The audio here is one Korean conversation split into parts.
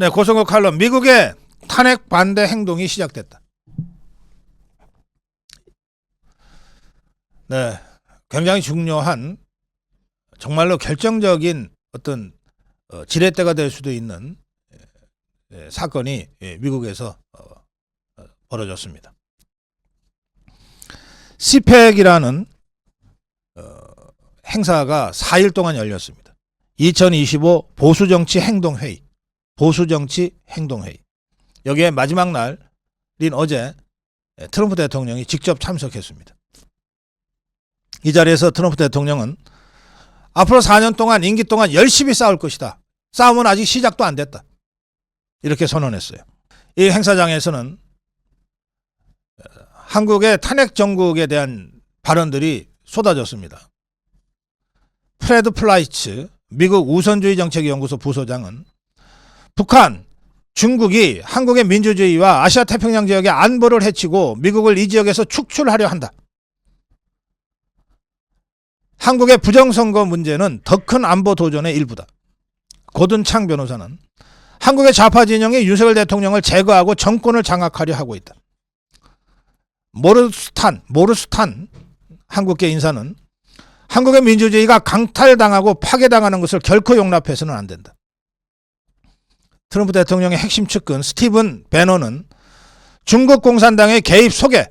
네, 고성국 칼럼. 미국의 탄핵 반대 행동이 시작됐다. 네, 굉장히 중요한 정말로 결정적인 어떤 지렛대가 될 수도 있는 사건이 미국에서 벌어졌습니다. CPEC이라는 행사가 4일 동안 열렸습니다. 2025 보수정치 행동회의. 보수정치 행동회의. 여기에 마지막 날인 어제 트럼프 대통령이 직접 참석했습니다. 이 자리에서 트럼프 대통령은 앞으로 4년 동안 임기 동안 열심히 싸울 것이다. 싸움은 아직 시작도 안 됐다. 이렇게 선언했어요. 이 행사장에서는 한국의 탄핵 정국에 대한 발언들이 쏟아졌습니다. 프레드 플라이츠 미국 우선주의 정책연구소 부소장은 북한, 중국이 한국의 민주주의와 아시아 태평양 지역의 안보를 해치고 미국을 이 지역에서 축출하려 한다. 한국의 부정선거 문제는 더 큰 안보 도전의 일부다. 고든창 변호사는 한국의 좌파 진영이 윤석열 대통령을 제거하고 정권을 장악하려 하고 있다. 모르스탄 한국계 인사는 한국의 민주주의가 강탈당하고 파괴당하는 것을 결코 용납해서는 안 된다. 트럼프 대통령의 핵심 측근 스티븐 배너는 중국 공산당의 개입 속에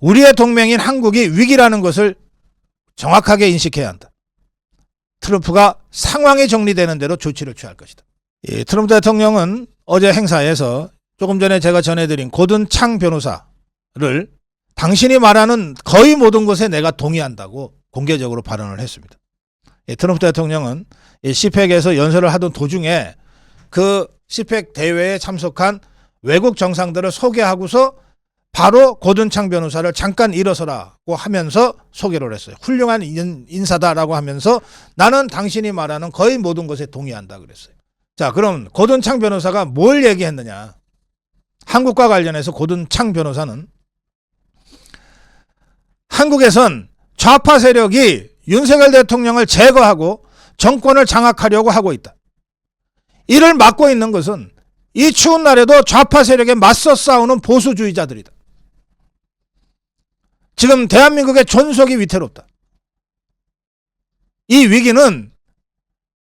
우리의 동맹인 한국이 위기라는 것을 정확하게 인식해야 한다. 트럼프가 상황이 정리되는 대로 조치를 취할 것이다. 트럼프 대통령은 어제 행사에서 조금 전에 제가 전해드린 고든창 변호사를 당신이 말하는 거의 모든 것에 내가 동의한다고 공개적으로 발언을 했습니다. 트럼프 대통령은 CPEC에서 연설을 하던 도중에 그 CPEC 대회에 참석한 외국 정상들을 소개하고서 바로 고든창 변호사를 잠깐 일어서라고 하면서 소개를 했어요. 훌륭한 인사다라고 하면서 나는 당신이 말하는 거의 모든 것에 동의한다 그랬어요. 자, 그럼 고든창 변호사가 뭘 얘기했느냐. 한국과 관련해서 고든창 변호사는 한국에선 좌파 세력이 윤석열 대통령을 제거하고 정권을 장악하려고 하고 있다. 이를 막고 있는 것은 이 추운 날에도 좌파 세력에 맞서 싸우는 보수주의자들이다. 지금 대한민국의 존속이 위태롭다. 이 위기는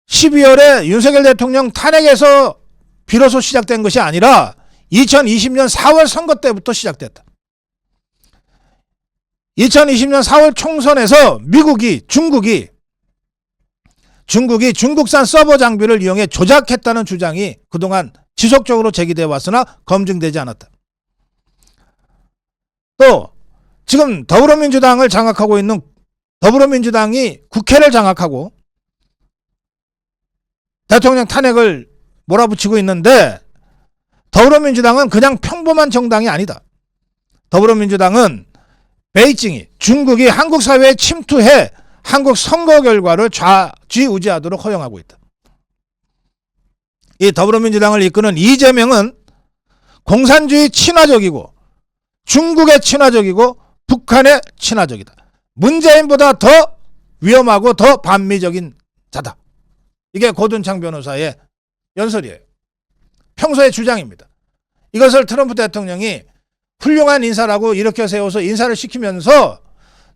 12월에 윤석열 대통령 탄핵에서 비로소 시작된 것이 아니라 2020년 4월 선거 때부터 시작됐다. 2020년 4월 총선에서 중국이 중국산 서버 장비를 이용해 조작했다는 주장이 그동안 지속적으로 제기되어 왔으나 검증되지 않았다. 또 지금 더불어민주당을 장악하고 있는 더불어민주당이 국회를 장악하고 대통령 탄핵을 몰아붙이고 있는데 더불어민주당은 그냥 평범한 정당이 아니다. 더불어민주당은 베이징이 중국이 한국 사회에 침투해 한국 선거 결과를 좌지우지하도록 허용하고 있다. 이 더불어민주당을 이끄는 이재명은 공산주의 친화적이고 중국의 친화적이고 북한의 친화적이다. 문재인보다 더 위험하고 더 반미적인 자다. 이게 고든창 변호사의 연설이에요. 평소의 주장입니다. 이것을 트럼프 대통령이 훌륭한 인사라고 일으켜 세워서 인사를 시키면서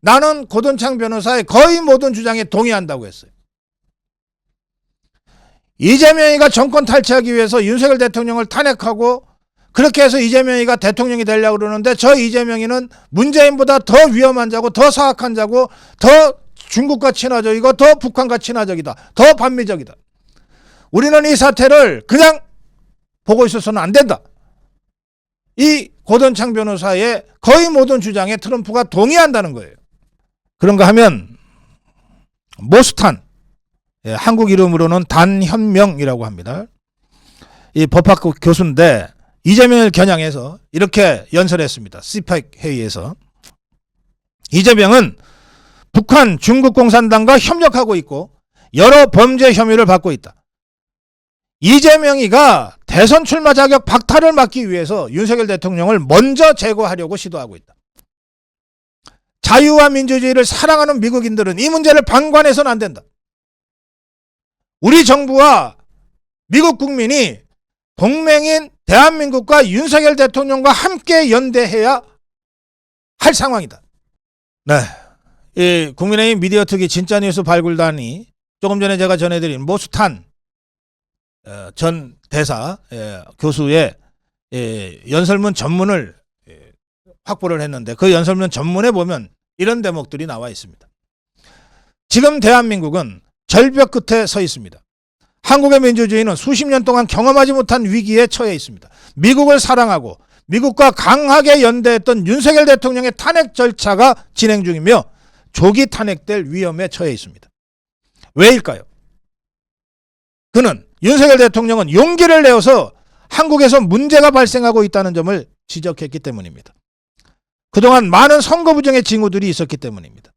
나는 고든창 변호사의 거의 모든 주장에 동의한다고 했어요. 이재명이가 정권 탈취하기 위해서 윤석열 대통령을 탄핵하고 그렇게 해서 이재명이가 대통령이 되려고 그러는데 저 이재명이는 문재인보다 더 위험한 자고 더 사악한 자고 더 중국과 친화적이고 더 북한과 친화적이다. 더 반미적이다. 우리는 이 사태를 그냥 보고 있어서는 안 된다. 이 고든창 변호사의 거의 모든 주장에 트럼프가 동의한다는 거예요. 그런가 하면 모스탄, 한국 이름으로는 단현명이라고 합니다. 이 법학교 교수인데 이재명을 겨냥해서 이렇게 연설했습니다. CPEC 회의에서. 이재명은 북한, 중국 공산당과 협력하고 있고 여러 범죄 혐의를 받고 있다. 이재명이가 대선 출마 자격 박탈을 막기 위해서 윤석열 대통령을 먼저 제거하려고 시도하고 있다. 자유와 민주주의를 사랑하는 미국인들은 이 문제를 방관해서는 안 된다. 우리 정부와 미국 국민이 동맹인 대한민국과 윤석열 대통령과 함께 연대해야 할 상황이다. 네, 이 국민의힘 미디어 특위 진짜뉴스 발굴단이 조금 전에 제가 전해드린 모스탄 전 대사 교수의 연설문 전문을 확보를 했는데, 그 연설문 전문에 보면 이런 대목들이 나와 있습니다. 지금 대한민국은 절벽 끝에 서 있습니다. 한국의 민주주의는 수십 년 동안 경험하지 못한 위기에 처해 있습니다. 미국을 사랑하고 미국과 강하게 연대했던 윤석열 대통령의 탄핵 절차가 진행 중이며 조기 탄핵될 위험에 처해 있습니다. 왜일까요? 그는 윤석열 대통령은 용기를 내어서 한국에서 문제가 발생하고 있다는 점을 지적했기 때문입니다. 그동안 많은 선거 부정의 징후들이 있었기 때문입니다.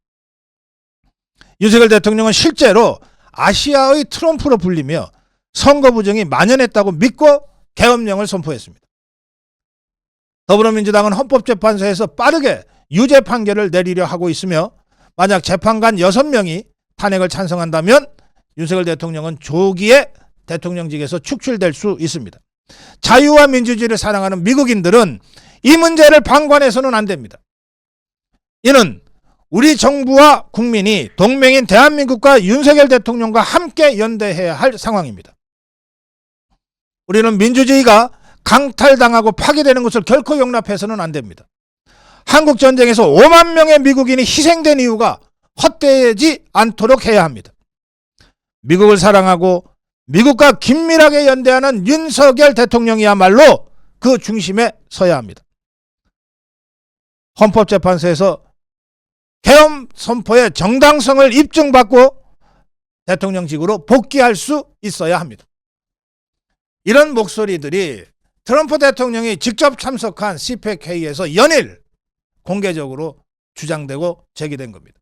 윤석열 대통령은 실제로 아시아의 트럼프로 불리며 선거 부정이 만연했다고 믿고 계엄령을 선포했습니다. 더불어민주당은 헌법재판소에서 빠르게 유죄 판결을 내리려 하고 있으며, 만약 재판관 6명이 탄핵을 찬성한다면 윤석열 대통령은 조기에 대통령직에서 축출될 수 있습니다. 자유와 민주주의를 사랑하는 미국인들은 이 문제를 방관해서는 안 됩니다. 이는 우리 정부와 국민이 동맹인 대한민국과 윤석열 대통령과 함께 연대해야 할 상황입니다. 우리는 민주주의가 강탈당하고 파괴되는 것을 결코 용납해서는 안 됩니다. 한국전쟁에서 5만 명의 미국인이 희생된 이유가 헛되지 않도록 해야 합니다. 미국을 사랑하고 미국과 긴밀하게 연대하는 윤석열 대통령이야말로 그 중심에 서야 합니다. 헌법재판소에서 계엄 선포의 정당성을 입증받고 대통령직으로 복귀할 수 있어야 합니다. 이런 목소리들이 트럼프 대통령이 직접 참석한 CPEC 회의에서 연일 공개적으로 주장되고 제기된 겁니다.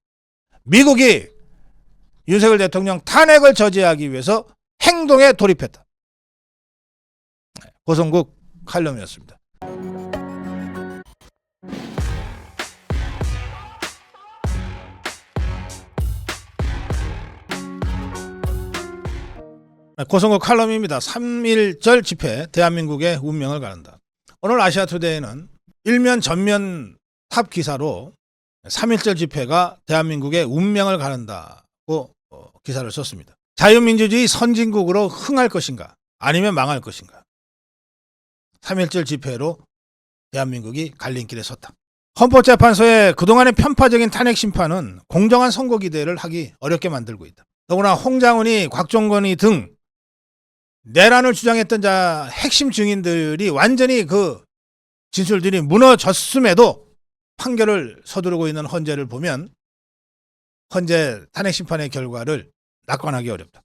미국이 윤석열 대통령 탄핵을 저지하기 위해서 행동에 돌입했다. 고성국 칼럼이었습니다. 고성국 칼럼입니다. 3.1절 집회, 대한민국의 운명을 가른다. 오늘 아시아투데이는 일면 전면 탑 기사로 3.1절 집회가 대한민국의 운명을 가른다고 기사를 썼습니다. 자유민주주의 선진국으로 흥할 것인가, 아니면 망할 것인가. 3.1절 집회로 대한민국이 갈림길에 섰다. 헌법재판소의 그동안의 편파적인 탄핵 심판은 공정한 선거 기대를 하기 어렵게 만들고 있다. 더구나 홍장훈이, 곽종건이 등 내란을 주장했던 핵심 증인들이 완전히 그 진술들이 무너졌음에도 판결을 서두르고 있는 헌재를 보면 헌재 탄핵 심판의 결과를 낙관하기 어렵다.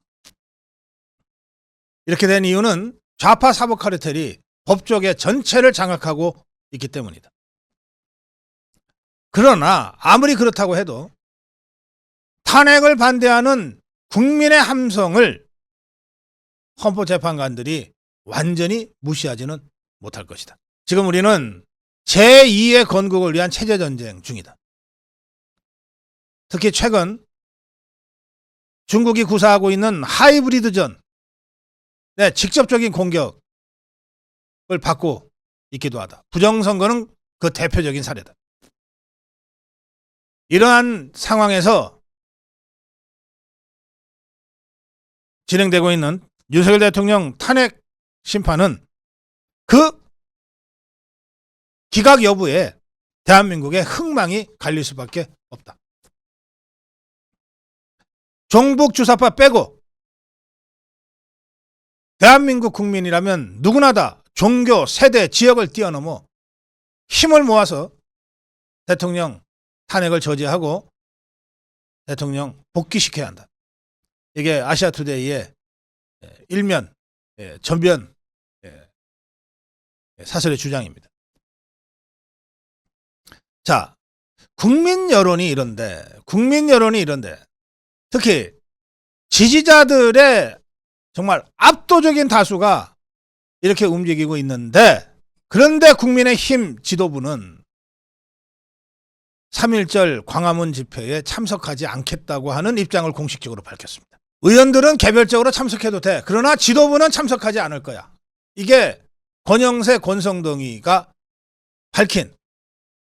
이렇게 된 이유는 좌파 사법 카르텔이 법조계 전체를 장악하고 있기 때문이다. 그러나 아무리 그렇다고 해도 탄핵을 반대하는 국민의 함성을 헌법재판관들이 완전히 무시하지는 못할 것이다. 지금 우리는 제2의 건국을 위한 체제전쟁 중이다. 특히 최근 중국이 구사하고 있는 하이브리드전, 직접적인 공격을 받고 있기도 하다. 부정선거는 그 대표적인 사례다. 이러한 상황에서 진행되고 있는 윤석열 대통령 탄핵 심판은 그 기각 여부에 대한민국의 흥망이 갈릴 수밖에 없다. 종북 주사파 빼고 대한민국 국민이라면 누구나 다 종교, 세대, 지역을 뛰어넘어 힘을 모아서 대통령 탄핵을 저지하고 대통령 복귀시켜야 한다. 이게 아시아투데이의 일면, 전면 사설의 주장입니다. 자, 국민 여론이 이런데 특히 지지자들의 정말 압도적인 다수가 이렇게 움직이고 있는데, 그런데 국민의힘 지도부는 3.1절 광화문 집회에 참석하지 않겠다고 하는 입장을 공식적으로 밝혔습니다. 의원들은 개별적으로 참석해도 돼. 그러나 지도부는 참석하지 않을 거야. 이게 권영세, 권성동이가 밝힌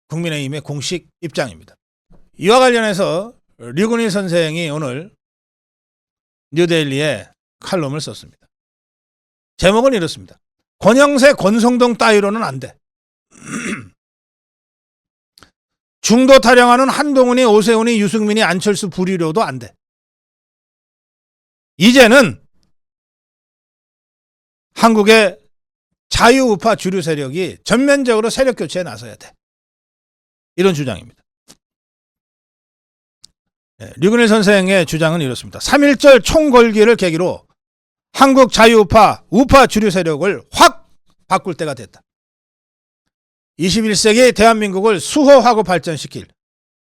국민의힘의 공식 입장입니다. 이와 관련해서 류근일 선생이 오늘 뉴데일리에 칼럼을 썼습니다. 제목은 이렇습니다. 권영세, 권성동 따위로는 안 돼. 중도 타령하는 한동훈이, 오세훈이, 유승민이, 안철수 부리로도 안 돼. 이제는 한국의 자유우파 주류 세력이 전면적으로 세력 교체에 나서야 돼. 이런 주장입니다. 류근일 선생의 주장은 이렇습니다. 3.1절 총궐기를 계기로 한국 자유우파, 우파 주류 세력을 확 바꿀 때가 됐다. 21세기 대한민국을 수호하고 발전시킬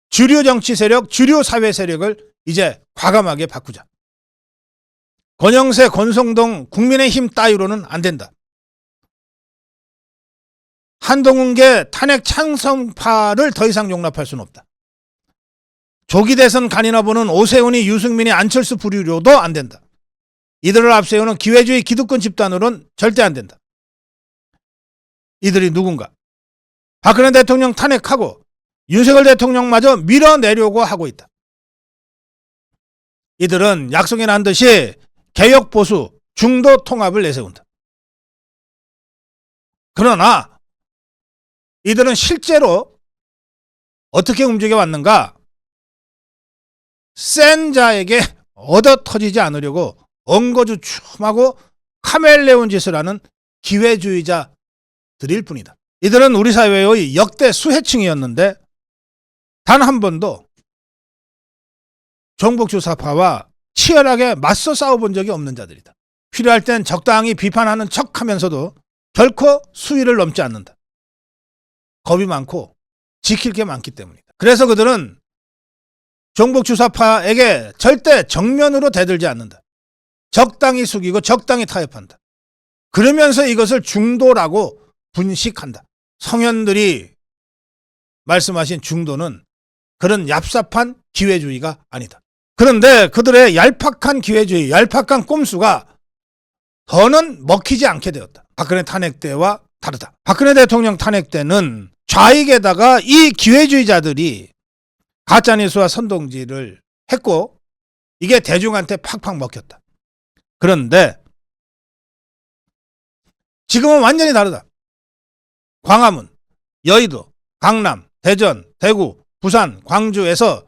주류 정치 세력, 주류 사회 세력을 이제 과감하게 바꾸자. 권영세, 권성동, 국민의힘 따위로는 안 된다. 한동훈계 탄핵 찬성파를 더 이상 용납할 수는 없다. 조기 대선 간이나 보는 오세훈이, 유승민이, 안철수 부류로도 안 된다. 이들을 앞세우는 기회주의 기득권 집단으로는 절대 안 된다. 이들이 누군가? 박근혜 대통령 탄핵하고 윤석열 대통령마저 밀어내려고 하고 있다. 이들은 약속이 난 듯이 개혁 보수 중도 통합을 내세운다. 그러나 이들은 실제로 어떻게 움직여 왔는가? 센 자에게 얻어 터지지 않으려고 엉거주춤하고 카멜레온 짓을 하는 기회주의자들일 뿐이다. 이들은 우리 사회의 역대 수혜층이었는데 단 한 번도 정복주사파와 치열하게 맞서 싸워본 적이 없는 자들이다. 필요할 땐 적당히 비판하는 척하면서도 결코 수위를 넘지 않는다. 겁이 많고 지킬 게 많기 때문이다. 그래서 그들은 정복주사파에게 절대 정면으로 대들지 않는다. 적당히 숙이고 적당히 타협한다. 그러면서 이것을 중도라고 분식한다. 성현들이 말씀하신 중도는 그런 얍삽한 기회주의가 아니다. 그런데 그들의 얄팍한 기회주의, 얄팍한 꼼수가 더는 먹히지 않게 되었다. 박근혜 탄핵 때와 다르다. 박근혜 대통령 탄핵 때는 좌익에다가 이 기회주의자들이 가짜뉴스와 선동질을 했고 이게 대중한테 팍팍 먹혔다. 그런데 지금은 완전히 다르다. 광화문, 여의도, 강남, 대전, 대구, 부산, 광주에서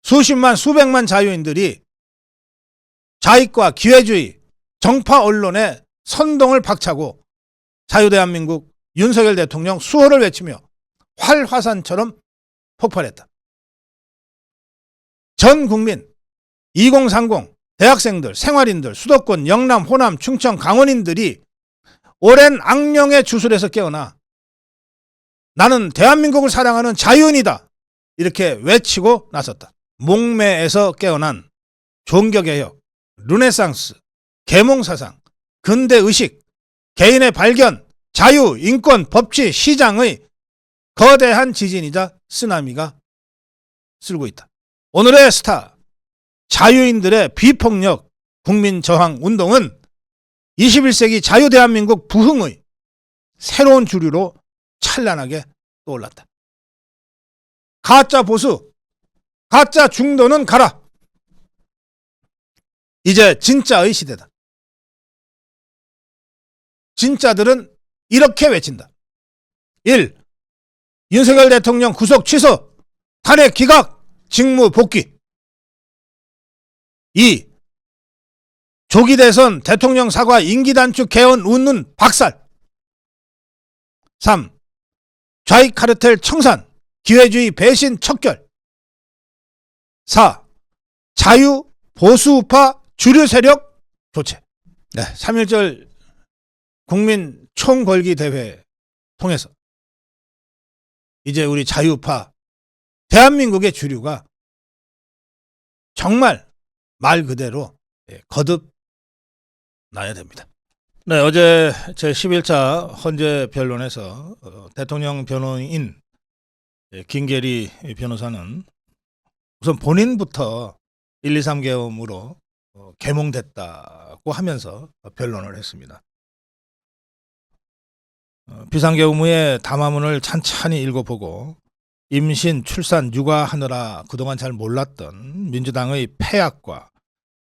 수십만, 수백만 자유인들이 좌익과 기회주의, 정파 언론의 선동을 박차고 자유대한민국 윤석열 대통령 수호를 외치며 활화산처럼 폭발했다. 전 국민, 2030, 대학생들, 생활인들, 수도권, 영남, 호남, 충청, 강원인들이 오랜 악령의 주술에서 깨어나 나는 대한민국을 사랑하는 자유인이다. 이렇게 외치고 나섰다. 목매에서 깨어난 종교개혁, 르네상스, 계몽사상, 근대의식, 개인의 발견, 자유, 인권, 법치, 시장의 거대한 지진이자 쓰나미가 쓸고 있다. 오늘의 스타, 자유인들의 비폭력 국민저항 운동은 21세기 자유대한민국 부흥의 새로운 주류로 찬란하게 떠올랐다. 가짜 보수, 가짜 중도는 가라. 이제 진짜의 시대다. 진짜들은 이렇게 외친다. 1. 윤석열 대통령 구속 취소, 탄핵 기각, 직무 복귀. 2. 조기 대선 대통령 사과 임기 단축 개헌 운운 박살. 3. 좌익 카르텔 청산, 기회주의 배신 척결. 4. 자유 보수우파 주류 세력 교체. 네, 3.1절 국민 총궐기 대회 통해서 이제 우리 자유파 대한민국의 주류가 정말 말 그대로 거듭 나야 됩니다. 네, 어제 제11차 헌재 변론에서 대통령 변호인 김계리 변호사는 우선 본인부터 1, 2, 3계엄으로 계몽됐다고 하면서 변론을 했습니다. 비상계엄의 담화문을 찬찬히 읽어보고 임신, 출산, 육아하느라 그동안 잘 몰랐던 민주당의 폐악과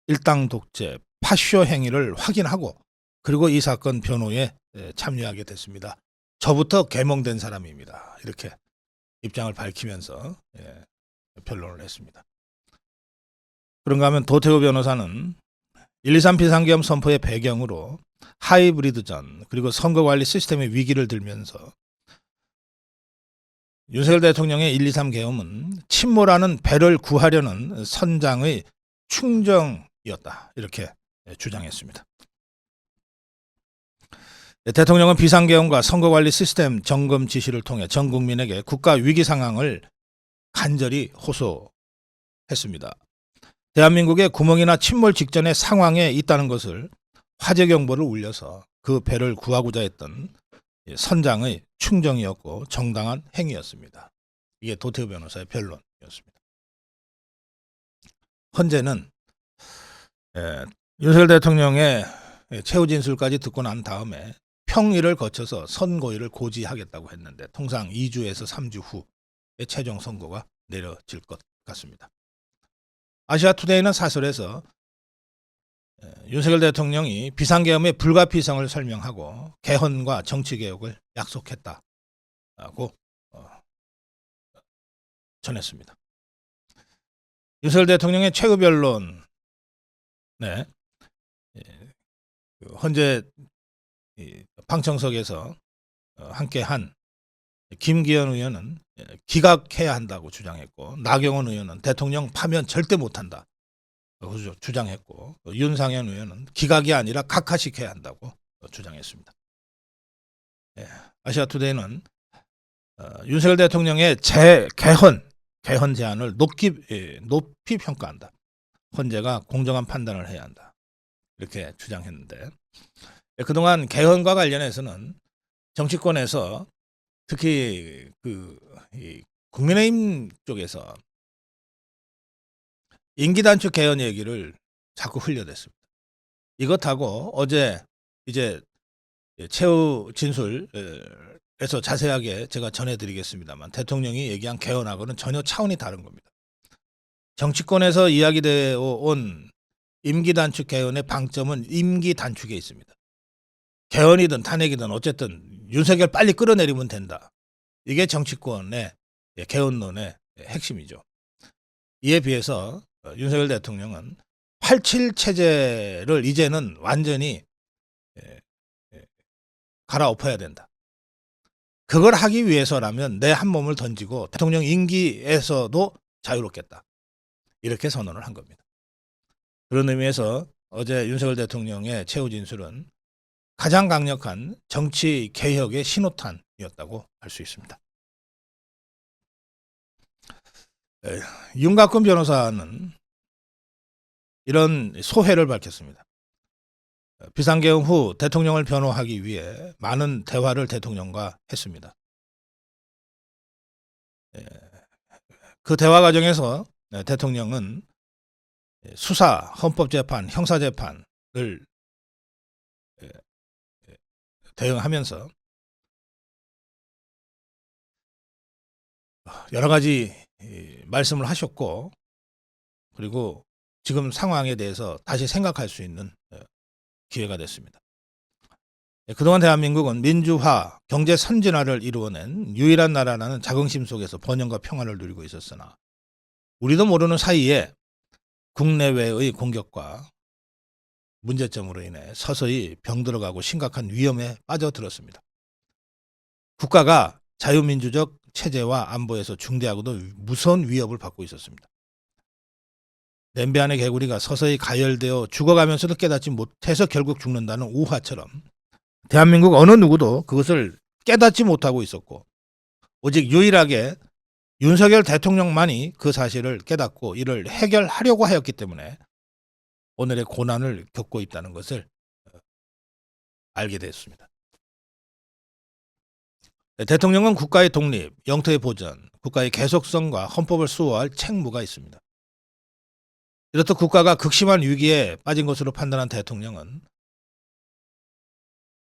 일당 독재, 파쇼 행위를 확인하고 그리고 이 사건 변호에 참여하게 됐습니다. 저부터 개몽된 사람입니다. 이렇게 입장을 밝히면서 변론을 했습니다. 그런가 하면 도태우 변호사는 1.23 비상계엄 선포의 배경으로 하이브리드전 그리고 선거관리 시스템의 위기를 들면서 윤석열 대통령의 1.23 계엄은 침몰하는 배를 구하려는 선장의 충정이었다. 이렇게 주장했습니다. 대통령은 비상계엄과 선거관리 시스템 점검 지시를 통해 전 국민에게 국가 위기 상황을 간절히 호소했습니다. 대한민국의 구멍이나 침몰 직전의 상황에 있다는 것을 화재 경보를 울려서 그 배를 구하고자 했던 선장의 충정이었고 정당한 행위였습니다. 이게 도태우 변호사의 변론이었습니다. 헌재는 윤석열 대통령의 최후 진술까지 듣고 난 다음에 평의를 거쳐서 선고일을 고지하겠다고 했는데 통상 2주에서 3주 후에 최종 선고가 내려질 것 같습니다. 아시아투데이는 사설에서 윤석열 대통령이 비상계엄의 불가피성을 설명하고 개헌과 정치개혁을 약속했다고 전했습니다. 윤석열 대통령의 최후 변론에 헌재 방청석에서 함께한 김기현 의원은 기각해야 한다고 주장했고 나경원 의원은 대통령 파면 절대 못한다 주장했고 윤상현 의원은 기각이 아니라 각하시켜야 한다고 주장했습니다. 아시아투데이는 윤석열 대통령의 개헌 제안을 높이 평가한다. 헌재가 공정한 판단을 해야 한다. 이렇게 주장했는데 그동안 개헌과 관련해서는 정치권에서 특히 국민의힘 쪽에서 임기단축 개헌 얘기를 자꾸 흘려댔습니다. 이것하고 어제 이제 최후 진술에서 자세하게 제가 전해드리겠습니다만 대통령이 얘기한 개헌하고는 전혀 차원이 다른 겁니다. 정치권에서 이야기되어 온 임기단축 개헌의 방점은 임기단축에 있습니다. 개헌이든 탄핵이든 어쨌든 윤석열 빨리 끌어내리면 된다. 이게 정치권의 개헌론의 핵심이죠. 이에 비해서 윤석열 대통령은 87 체제를 이제는 완전히 갈아엎어야 된다. 그걸 하기 위해서라면 내 한 몸을 던지고 대통령 임기에서도 자유롭겠다. 이렇게 선언을 한 겁니다. 그런 의미에서 어제 윤석열 대통령의 최후 진술은 가장 강력한 정치 개혁의 신호탄이었다고 할 수 있습니다. 윤곽근 변호사는 이런 소회를 밝혔습니다. 비상계엄 후 대통령을 변호하기 위해 많은 대화를 대통령과 했습니다. 그 대화 과정에서 대통령은 수사, 헌법재판, 형사재판을 대응하면서 여러 가지 말씀을 하셨고 그리고 지금 상황에 대해서 다시 생각할 수 있는 기회가 됐습니다. 그동안 대한민국은 민주화, 경제 선진화를 이루어낸 유일한 나라라는 자긍심 속에서 번영과 평화를 누리고 있었으나 우리도 모르는 사이에 국내외의 공격과 문제점으로 인해 서서히 병들어가고 심각한 위험에 빠져들었습니다. 국가가 자유민주적 체제와 안보에서 중대하고도 무서운 위협을 받고 있었습니다. 냄비 안의 개구리가 서서히 가열되어 죽어가면서도 깨닫지 못해서 결국 죽는다는 우화처럼 대한민국 어느 누구도 그것을 깨닫지 못하고 있었고 오직 유일하게 윤석열 대통령만이 그 사실을 깨닫고 이를 해결하려고 하였기 때문에 오늘의 고난을 겪고 있다는 것을 알게 됐습니다. 대통령은 국가의 독립, 영토의 보전, 국가의 계속성과 헌법을 수호할 책무가 있습니다. 이렇듯 국가가 극심한 위기에 빠진 것으로 판단한 대통령은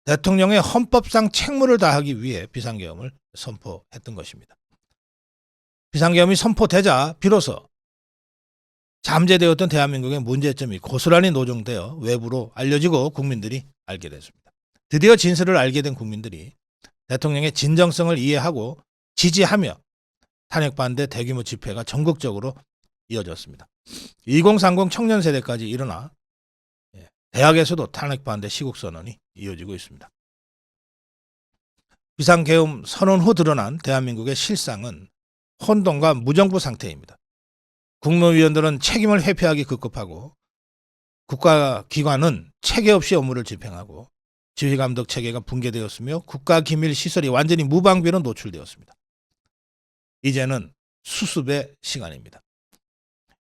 대통령의 헌법상 책무를 다하기 위해 비상계엄을 선포했던 것입니다. 비상계엄이 선포되자 비로소 잠재되었던 대한민국의 문제점이 고스란히 노정되어 외부로 알려지고 국민들이 알게 됐습니다. 드디어 진실을 알게 된 국민들이 대통령의 진정성을 이해하고 지지하며 탄핵반대 대규모 집회가 전국적으로 이어졌습니다. 2030 청년 세대까지 일어나 대학에서도 탄핵반대 시국선언이 이어지고 있습니다. 비상계엄 선언 후 드러난 대한민국의 실상은 혼돈과 무정부 상태입니다. 국무위원들은 책임을 회피하기 급급하고 국가기관은 체계 없이 업무를 집행하고 지휘감독 체계가 붕괴되었으며 국가기밀시설이 완전히 무방비로 노출되었습니다. 이제는 수습의 시간입니다.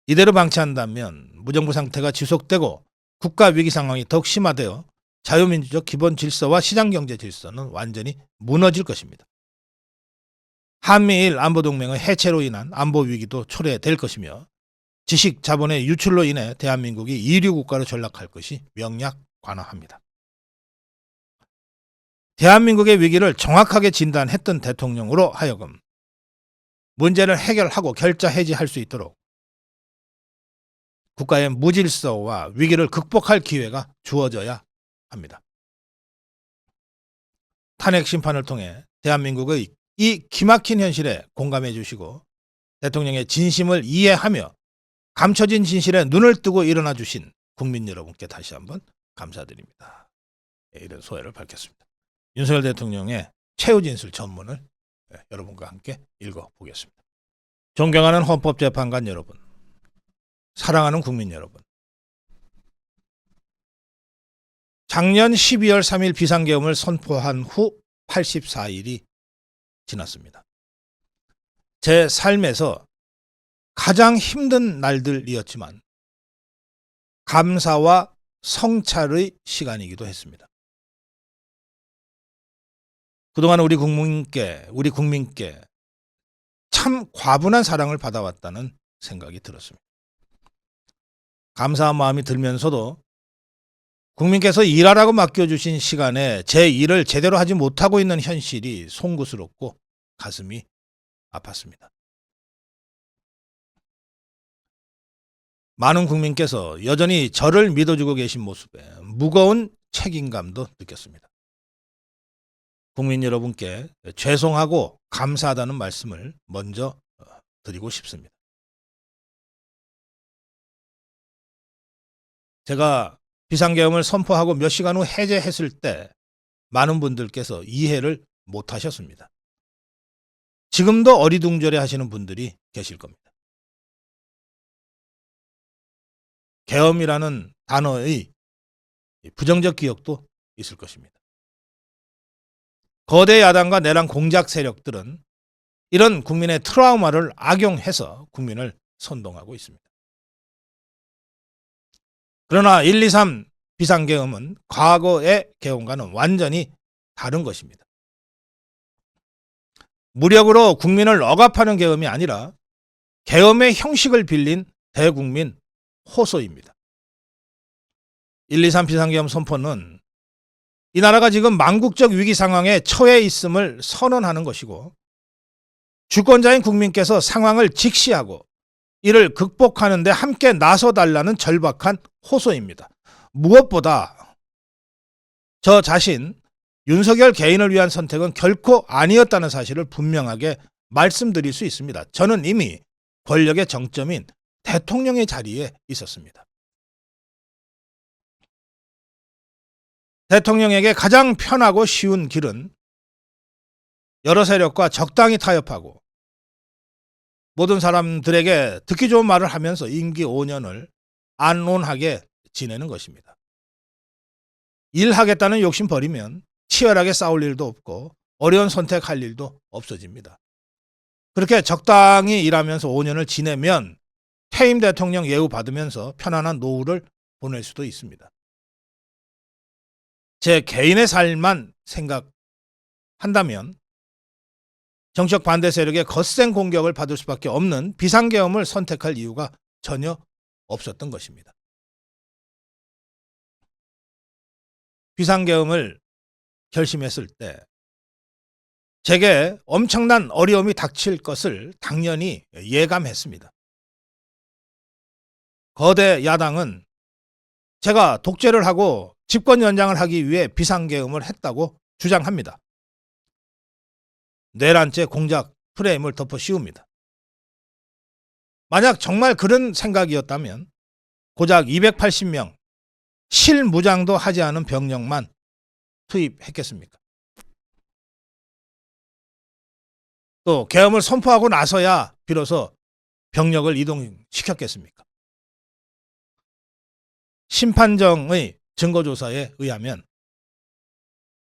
이대로 방치한다면 무정부 상태가 지속되고 국가위기 상황이 더욱 심화되어 자유민주적 기본 질서와 시장경제 질서는 완전히 무너질 것입니다. 한미일 안보동맹의 해체로 인한 안보위기도 초래될 것이며 지식 자본의 유출로 인해 대한민국이 이류국가로 전락할 것이 명약관화합니다. 대한민국의 위기를 정확하게 진단했던 대통령으로 하여금 문제를 해결하고 결자 해지할 수 있도록 국가의 무질서와 위기를 극복할 기회가 주어져야 합니다. 탄핵 심판을 통해 대한민국의 이 기막힌 현실에 공감해 주시고 대통령의 진심을 이해하며 감춰진 진실에 눈을 뜨고 일어나 주신 국민 여러분께 다시 한번 감사드립니다. 이런 소회를 밝혔습니다. 윤석열 대통령의 최후 진술 전문을 여러분과 함께 읽어보겠습니다. 존경하는 헌법재판관 여러분, 사랑하는 국민 여러분, 작년 12월 3일 비상계엄을 선포한 후 84일이 지났습니다. 제 삶에서 가장 힘든 날들이었지만 감사와 성찰의 시간이기도 했습니다. 그동안 우리 국민께 참 과분한 사랑을 받아왔다는 생각이 들었습니다. 감사한 마음이 들면서도 국민께서 일하라고 맡겨주신 시간에 제 일을 제대로 하지 못하고 있는 현실이 송구스럽고 가슴이 아팠습니다. 많은 국민께서 여전히 저를 믿어주고 계신 모습에 무거운 책임감도 느꼈습니다. 국민 여러분께 죄송하고 감사하다는 말씀을 먼저 드리고 싶습니다. 제가 비상계엄을 선포하고 몇 시간 후 해제했을 때 많은 분들께서 이해를 못하셨습니다. 지금도 어리둥절해 하시는 분들이 계실 겁니다. 계엄이라는 단어의 부정적 기억도 있을 것입니다. 거대 야당과 내란 공작 세력들은 이런 국민의 트라우마를 악용해서 국민을 선동하고 있습니다. 그러나 1, 2, 3 비상계엄은 과거의 계엄과는 완전히 다른 것입니다. 무력으로 국민을 억압하는 계엄이 아니라 계엄의 형식을 빌린 대국민 호소입니다. 1, 2, 3 비상계엄 선포는 이 나라가 지금 망국적 위기 상황에 처해 있음을 선언하는 것이고 주권자인 국민께서 상황을 직시하고 이를 극복하는 데 함께 나서달라는 절박한 호소입니다. 무엇보다 저 자신 윤석열 개인을 위한 선택은 결코 아니었다는 사실을 분명하게 말씀드릴 수 있습니다. 저는 이미 권력의 정점인 대통령의 자리에 있었습니다. 대통령에게 가장 편하고 쉬운 길은 여러 세력과 적당히 타협하고 모든 사람들에게 듣기 좋은 말을 하면서 임기 5년을 안온하게 지내는 것입니다. 일하겠다는 욕심 버리면 치열하게 싸울 일도 없고 어려운 선택할 일도 없어집니다. 그렇게 적당히 일하면서 5년을 지내면 퇴임 대통령 예우 받으면서 편안한 노후를 보낼 수도 있습니다. 제 개인의 삶만 생각한다면 정책 반대 세력의 거센 공격을 받을 수밖에 없는 비상계엄을 선택할 이유가 전혀 없었던 것입니다. 비상계엄을 결심했을 때 제게 엄청난 어려움이 닥칠 것을 당연히 예감했습니다. 거대 야당은 제가 독재를 하고 집권 연장을 하기 위해 비상계엄을 했다고 주장합니다. 내란죄 공작 프레임을 덮어 씌웁니다. 만약 정말 그런 생각이었다면 고작 280명 실무장도 하지 않은 병력만 투입했겠습니까? 또 계엄을 선포하고 나서야 비로소 병력을 이동시켰겠습니까? 심판정의 증거조사에 의하면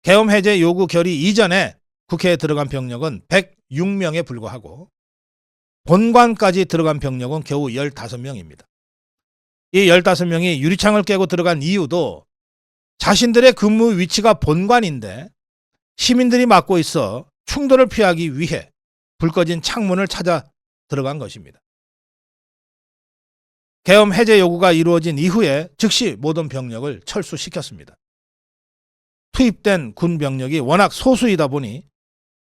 계엄 해제 요구 결의 이전에 국회에 들어간 병력은 106명에 불과하고 본관까지 들어간 병력은 겨우 15명입니다. 이 15명이 유리창을 깨고 들어간 이유도 자신들의 근무 위치가 본관인데 시민들이 막고 있어 충돌을 피하기 위해 불 꺼진 창문을 찾아 들어간 것입니다. 계엄 해제 요구가 이루어진 이후에 즉시 모든 병력을 철수시켰습니다. 투입된 군 병력이 워낙 소수이다 보니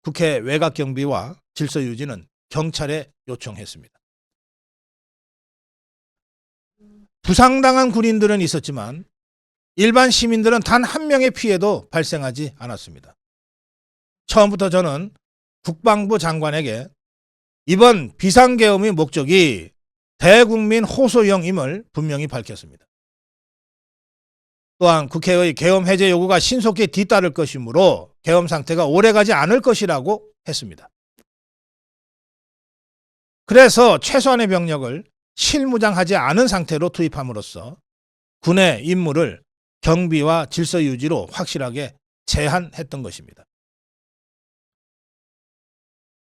국회 외곽경비와 질서 유지는 경찰에 요청했습니다. 부상당한 군인들은 있었지만 일반 시민들은 단 한 명의 피해도 발생하지 않았습니다. 처음부터 저는 국방부 장관에게 이번 비상계엄의 목적이 대국민 호소형임을 분명히 밝혔습니다. 또한 국회의 계엄 해제 요구가 신속히 뒤따를 것이므로 계엄 상태가 오래가지 않을 것이라고 했습니다. 그래서 최소한의 병력을 실무장하지 않은 상태로 투입함으로써 군의 임무를 경비와 질서 유지로 확실하게 제한했던 것입니다.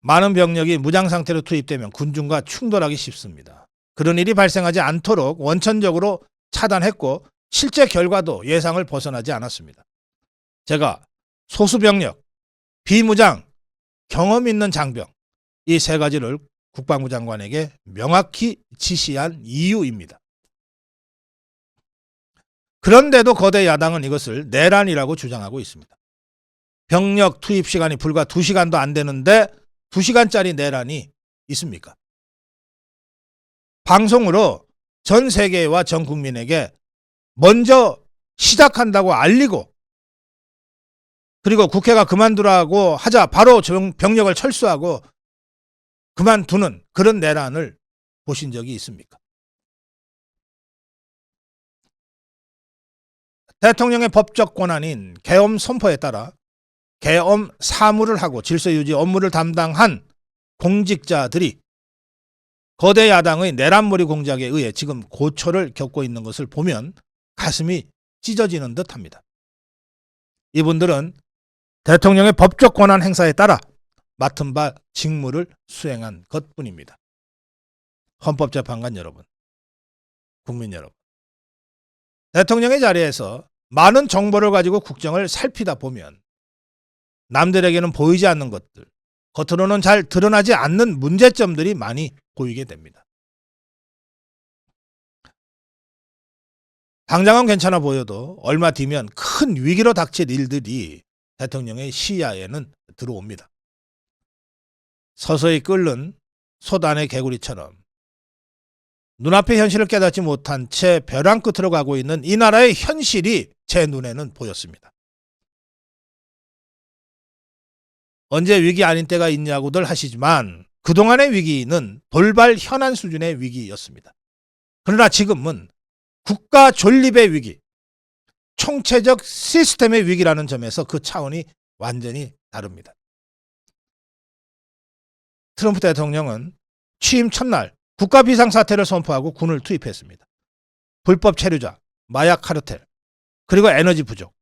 많은 병력이 무장 상태로 투입되면 군중과 충돌하기 쉽습니다. 그런 일이 발생하지 않도록 원천적으로 차단했고 실제 결과도 예상을 벗어나지 않았습니다. 제가 소수병력, 비무장, 경험 있는 장병 이 세 가지를 국방부 장관에게 명확히 지시한 이유입니다. 그런데도 거대 야당은 이것을 내란이라고 주장하고 있습니다. 병력 투입 시간이 불과 2시간도 안 되는데 2시간짜리 내란이 있습니까? 방송으로 전 세계와 전 국민에게 먼저 시작한다고 알리고 그리고 국회가 그만두라고 하자 바로 병력을 철수하고 그만두는 그런 내란을 보신 적이 있습니까? 대통령의 법적 권한인 계엄 선포에 따라 계엄 사무를 하고 질서 유지 업무를 담당한 공직자들이 거대 야당의 내란몰이 공작에 의해 지금 고초를 겪고 있는 것을 보면 가슴이 찢어지는 듯합니다. 이분들은 대통령의 법적 권한 행사에 따라 맡은 바 직무를 수행한 것뿐입니다. 헌법재판관 여러분, 국민 여러분, 대통령의 자리에서 많은 정보를 가지고 국정을 살피다 보면 남들에게는 보이지 않는 것들, 겉으로는 잘 드러나지 않는 문제점들이 많이 보이게 됩니다. 당장은 괜찮아 보여도 얼마 뒤면 큰 위기로 닥칠 일들이 대통령의 시야에는 들어옵니다. 서서히 끓는 솥 안의 개구리처럼 눈앞의 현실을 깨닫지 못한 채 벼랑 끝으로 가고 있는 이 나라의 현실이 제 눈에는 보였습니다. 언제 위기 아닌 때가 있냐고들 하시지만 그동안의 위기는 돌발 현안 수준의 위기였습니다. 그러나 지금은 국가 존립의 위기, 총체적 시스템의 위기라는 점에서 그 차원이 완전히 다릅니다. 트럼프 대통령은 취임 첫날 국가 비상사태를 선포하고 군을 투입했습니다. 불법 체류자, 마약 카르텔, 그리고 에너지 부족.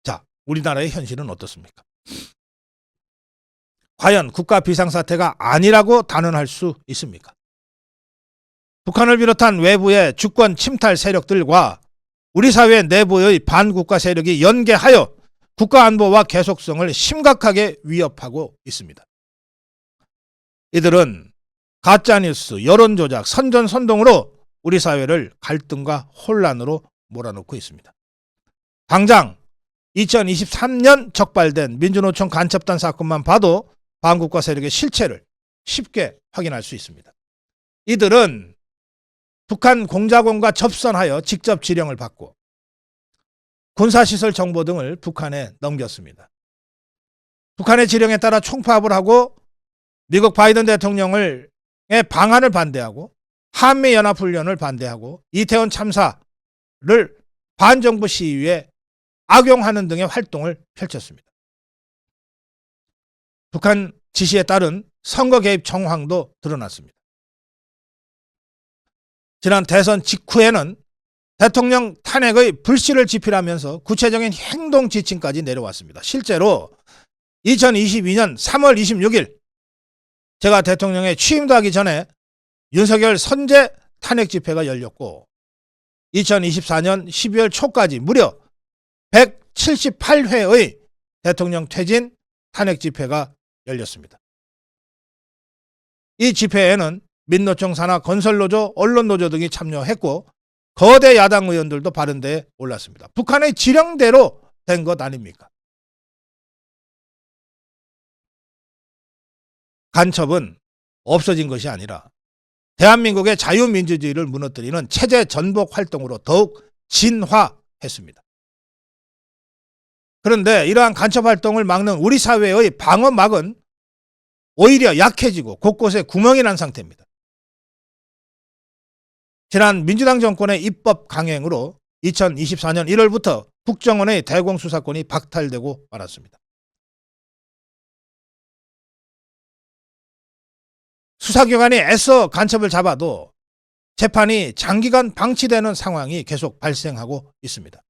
자, 우리나라의 현실은 어떻습니까? 과연 국가 비상사태가 아니라고 단언할 수 있습니까? 북한을 비롯한 외부의 주권 침탈 세력들과 우리 사회 내부의 반국가 세력이 연계하여 국가 안보와 계속성을 심각하게 위협하고 있습니다. 이들은 가짜뉴스, 여론조작, 선전선동으로 우리 사회를 갈등과 혼란으로 몰아넣고 있습니다. 당장 2023년 적발된 민주노총 간첩단 사건만 봐도 반국가 세력의 실체를 쉽게 확인할 수 있습니다. 이들은 북한 공작원과 접선하여 직접 지령을 받고 군사시설 정보 등을 북한에 넘겼습니다. 북한의 지령에 따라 총파업을 하고 미국 바이든 대통령의 방한을 반대하고 한미연합훈련을 반대하고 이태원 참사를 반정부 시위에 악용하는 등의 활동을 펼쳤습니다. 북한 지시에 따른 선거 개입 정황도 드러났습니다. 지난 대선 직후에는 대통령 탄핵의 불씨를 지필하면서 구체적인 행동 지침까지 내려왔습니다. 실제로 2022년 3월 26일 제가 대통령에 취임도 하기 전에 윤석열 선제 탄핵 집회가 열렸고 2024년 12월 초까지 무려 178회의 대통령 퇴진 탄핵 집회가 열렸습니다. 이 집회에는 민노총 산하 건설노조, 언론노조 등이 참여했고 거대 야당 의원들도 바른대에 올랐습니다. 북한의 지령대로 된 것 아닙니까? 간첩은 없어진 것이 아니라 대한민국의 자유민주주의를 무너뜨리는 체제 전복 활동으로 더욱 진화했습니다. 그런데 이러한 간첩 활동을 막는 우리 사회의 방어막은 오히려 약해지고 곳곳에 구멍이 난 상태입니다. 지난 민주당 정권의 입법 강행으로 2024년 1월부터 국정원의 대공수사권이 박탈되고 말았습니다. 수사기관이 애써 간첩을 잡아도 재판이 장기간 방치되는 상황이 계속 발생하고 있습니다.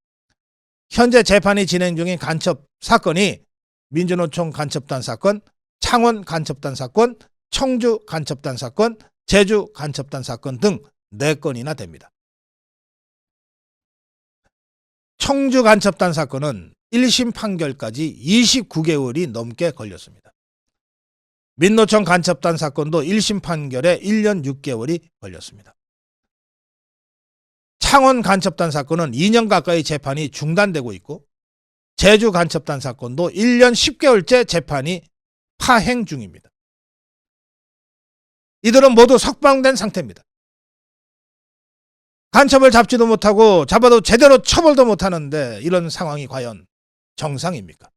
현재 재판이 진행 중인 간첩 사건이 민주노총 간첩단 사건, 창원 간첩단 사건, 청주 간첩단 사건, 제주 간첩단 사건 등 4건이나 됩니다. 청주 간첩단 사건은 1심 판결까지 29개월이 넘게 걸렸습니다. 민노총 간첩단 사건도 1심 판결에 1년 6개월이 걸렸습니다. 창원 간첩단 사건은 2년 가까이 재판이 중단되고 있고 제주 간첩단 사건도 1년 10개월째 재판이 파행 중입니다. 이들은 모두 석방된 상태입니다. 간첩을 잡지도 못하고 잡아도 제대로 처벌도 못하는데 이런 상황이 과연 정상입니까?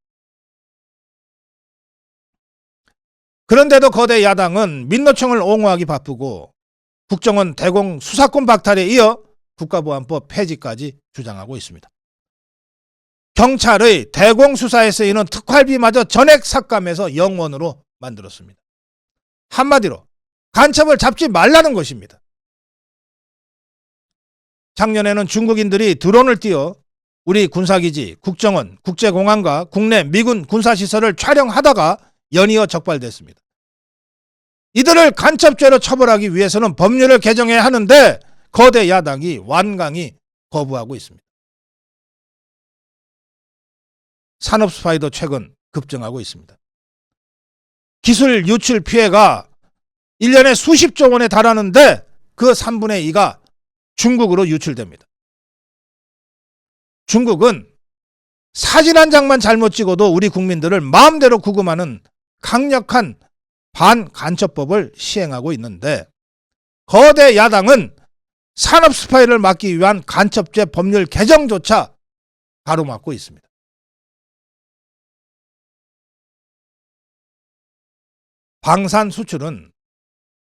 그런데도 거대 야당은 민노총을 옹호하기 바쁘고 국정원 대공 수사권 박탈에 이어 국가보안법 폐지까지 주장하고 있습니다. 경찰의 대공수사에 쓰이는 특활비마저 전액 삭감해서 영원으로 만들었습니다. 한마디로 간첩을 잡지 말라는 것입니다. 작년에는 중국인들이 드론을 띄워 우리 군사기지, 국정원, 국제공항과 국내 미군 군사시설을 촬영하다가 연이어 적발됐습니다. 이들을 간첩죄로 처벌하기 위해서는 법률을 개정해야 하는데 거대 야당이 완강히 거부하고 있습니다. 산업 스파이도 최근 급증하고 있습니다. 기술 유출 피해가 1년에 수십조 원에 달하는데 그 3분의 2가 중국으로 유출됩니다. 중국은 사진 한 장만 잘못 찍어도 우리 국민들을 마음대로 구금하는 강력한 반간첩법을 시행하고 있는데 거대 야당은 산업 스파이를 막기 위한 간첩죄 법률 개정조차 가로막고 있습니다. 방산 수출은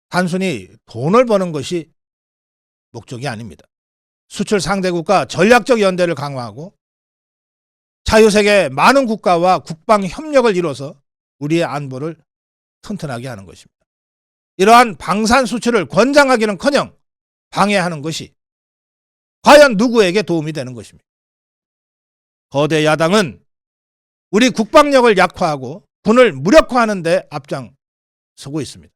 단순히 돈을 버는 것이 목적이 아닙니다. 수출 상대국과 전략적 연대를 강화하고 자유세계 많은 국가와 국방 협력을 이뤄서 우리의 안보를 튼튼하게 하는 것입니다. 이러한 방산 수출을 권장하기는커녕 방해하는 것이 과연 누구에게 도움이 되는 것입니까? 거대 야당은 우리 국방력을 약화하고 군을 무력화하는 데 앞장서고 있습니다.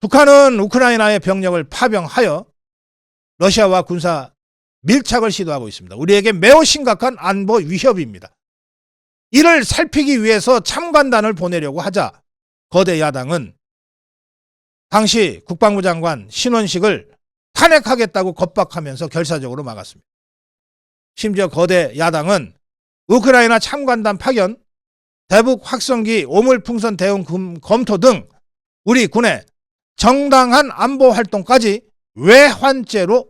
북한은 우크라이나의 병력을 파병하여 러시아와 군사 밀착을 시도하고 있습니다. 우리에게 매우 심각한 안보 위협입니다. 이를 살피기 위해서 참관단을 보내려고 하자 거대 야당은 당시 국방부 장관 신원식을 탄핵하겠다고 겁박하면서 결사적으로 막았습니다. 심지어 거대 야당은 우크라이나 참관단 파견, 대북 확성기 오물풍선 대응 검토 등 우리 군의 정당한 안보 활동까지 외환죄로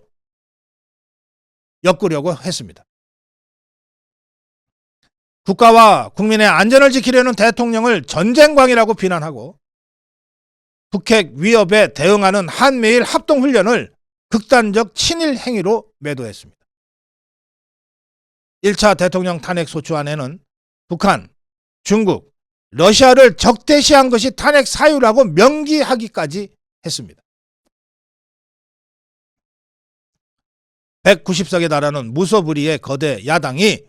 엮으려고 했습니다. 국가와 국민의 안전을 지키려는 대통령을 전쟁광이라고 비난하고 북핵 위협에 대응하는 한미일 합동훈련을 극단적 친일 행위로 매도했습니다. 1차 대통령 탄핵 소추안에는 북한, 중국, 러시아를 적대시한 것이 탄핵 사유라고 명기하기까지 했습니다. 190석에 달하는 무소불위의 거대 야당이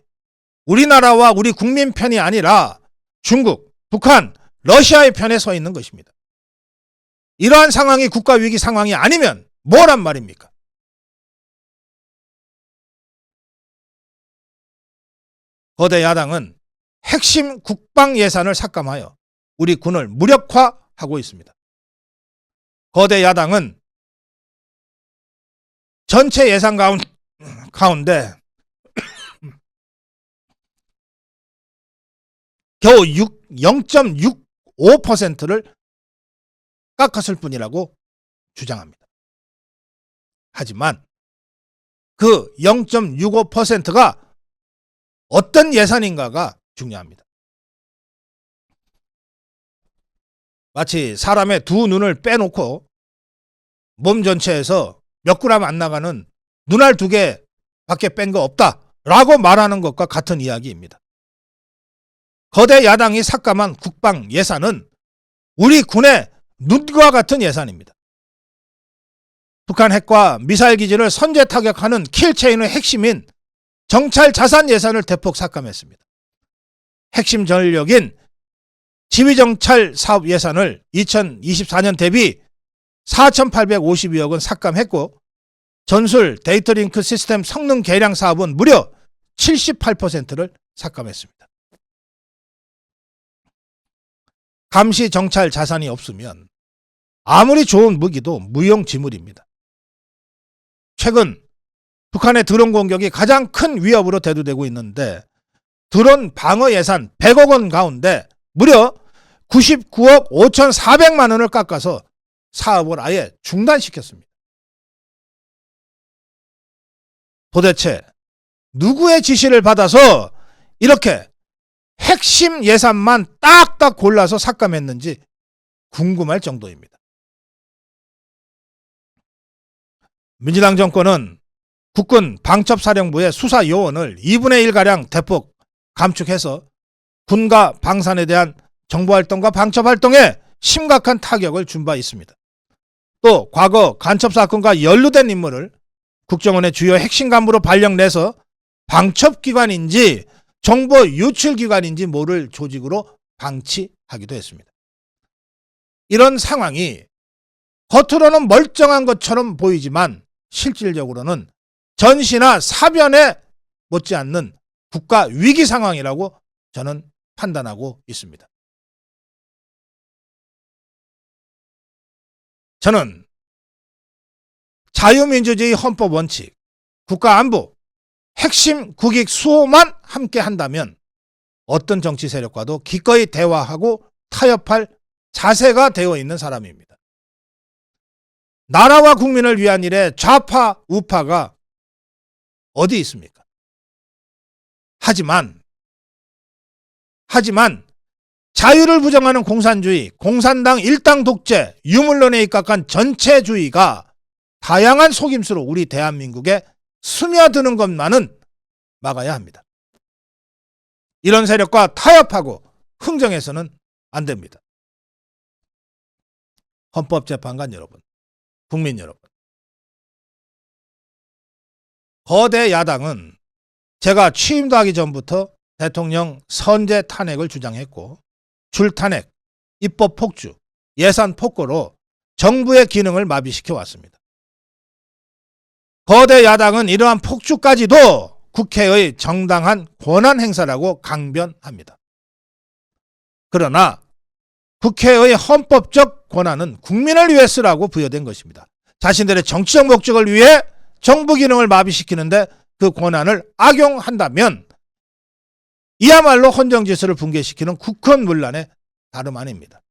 우리나라와 우리 국민 편이 아니라 중국, 북한, 러시아의 편에 서 있는 것입니다. 이러한 상황이 국가위기 상황이 아니면 뭐란 말입니까? 거대 야당은 핵심 국방 예산을 삭감하여 우리 군을 무력화하고 있습니다. 거대 야당은 전체 예산 가운데 겨우 0.65%를 깎았을 뿐이라고 주장합니다. 하지만 그 0.65%가 어떤 예산인가가 중요합니다. 마치 사람의 두 눈을 빼놓고 몸 전체에서 몇 그램 안 나가는 눈알 2개밖에 뺀 거 없다라고 말하는 것과 같은 이야기입니다. 거대 야당이 삭감한 국방 예산은 우리 군의 눈과 같은 예산입니다. 북한 핵과 미사일 기지를 선제 타격하는 킬체인의 핵심인 정찰 자산 예산을 대폭 삭감했습니다. 핵심 전력인 지휘정찰 사업 예산을 2024년 대비 4,852억 원 삭감했고 전술 데이터링크 시스템 성능 개량 사업은 무려 78%를 삭감했습니다. 감시 정찰 자산이 없으면 아무리 좋은 무기도 무용지물입니다. 최근 북한의 드론 공격이 가장 큰 위협으로 대두되고 있는데 드론 방어 예산 100억 원 가운데 무려 99억 5,400만 원을 깎아서 사업을 아예 중단시켰습니다. 도대체 누구의 지시를 받아서 이렇게 핵심 예산만 딱딱 골라서 삭감했는지 궁금할 정도입니다. 민주당 정권은 국군 방첩사령부의 수사 요원을 2분의 1가량 대폭 감축해서 군과 방산에 대한 정보활동과 방첩활동에 심각한 타격을 준 바 있습니다. 또 과거 간첩사건과 연루된 인물을 국정원의 주요 핵심 간부로 발령내서 방첩기관인지 정보 유출기관인지 모를 조직으로 방치하기도 했습니다. 이런 상황이 겉으로는 멀쩡한 것처럼 보이지만 실질적으로는 전시나 사변에 못지않는 국가 위기 상황이라고 저는 판단하고 있습니다. 저는 자유민주주의 헌법 원칙, 국가 안보, 핵심 국익 수호만 함께 한다면 어떤 정치 세력과도 기꺼이 대화하고 타협할 자세가 되어 있는 사람입니다. 나라와 국민을 위한 일에 좌파, 우파가 어디 있습니까? 하지만 자유를 부정하는 공산주의, 공산당 일당 독재, 유물론에 입각한 전체주의가 다양한 속임수로 우리 대한민국에 스며드는 것만은 막아야 합니다. 이런 세력과 타협하고 흥정해서는 안 됩니다. 헌법재판관 여러분, 국민 여러분, 거대 야당은 제가 취임도 하기 전부터 대통령 선제 탄핵을 주장했고 줄탄핵, 입법 폭주, 예산 폭거로 정부의 기능을 마비시켜 왔습니다. 거대 야당은 이러한 폭주까지도 국회의 정당한 권한 행사라고 강변합니다. 그러나 국회의 헌법적 권한은 국민을 위해 쓰라고 부여된 것입니다. 자신들의 정치적 목적을 위해 정부 기능을 마비시키는데 그 권한을 악용한다면 이야말로 헌정질서를 붕괴시키는 국헌문란의 다름 아닙니다.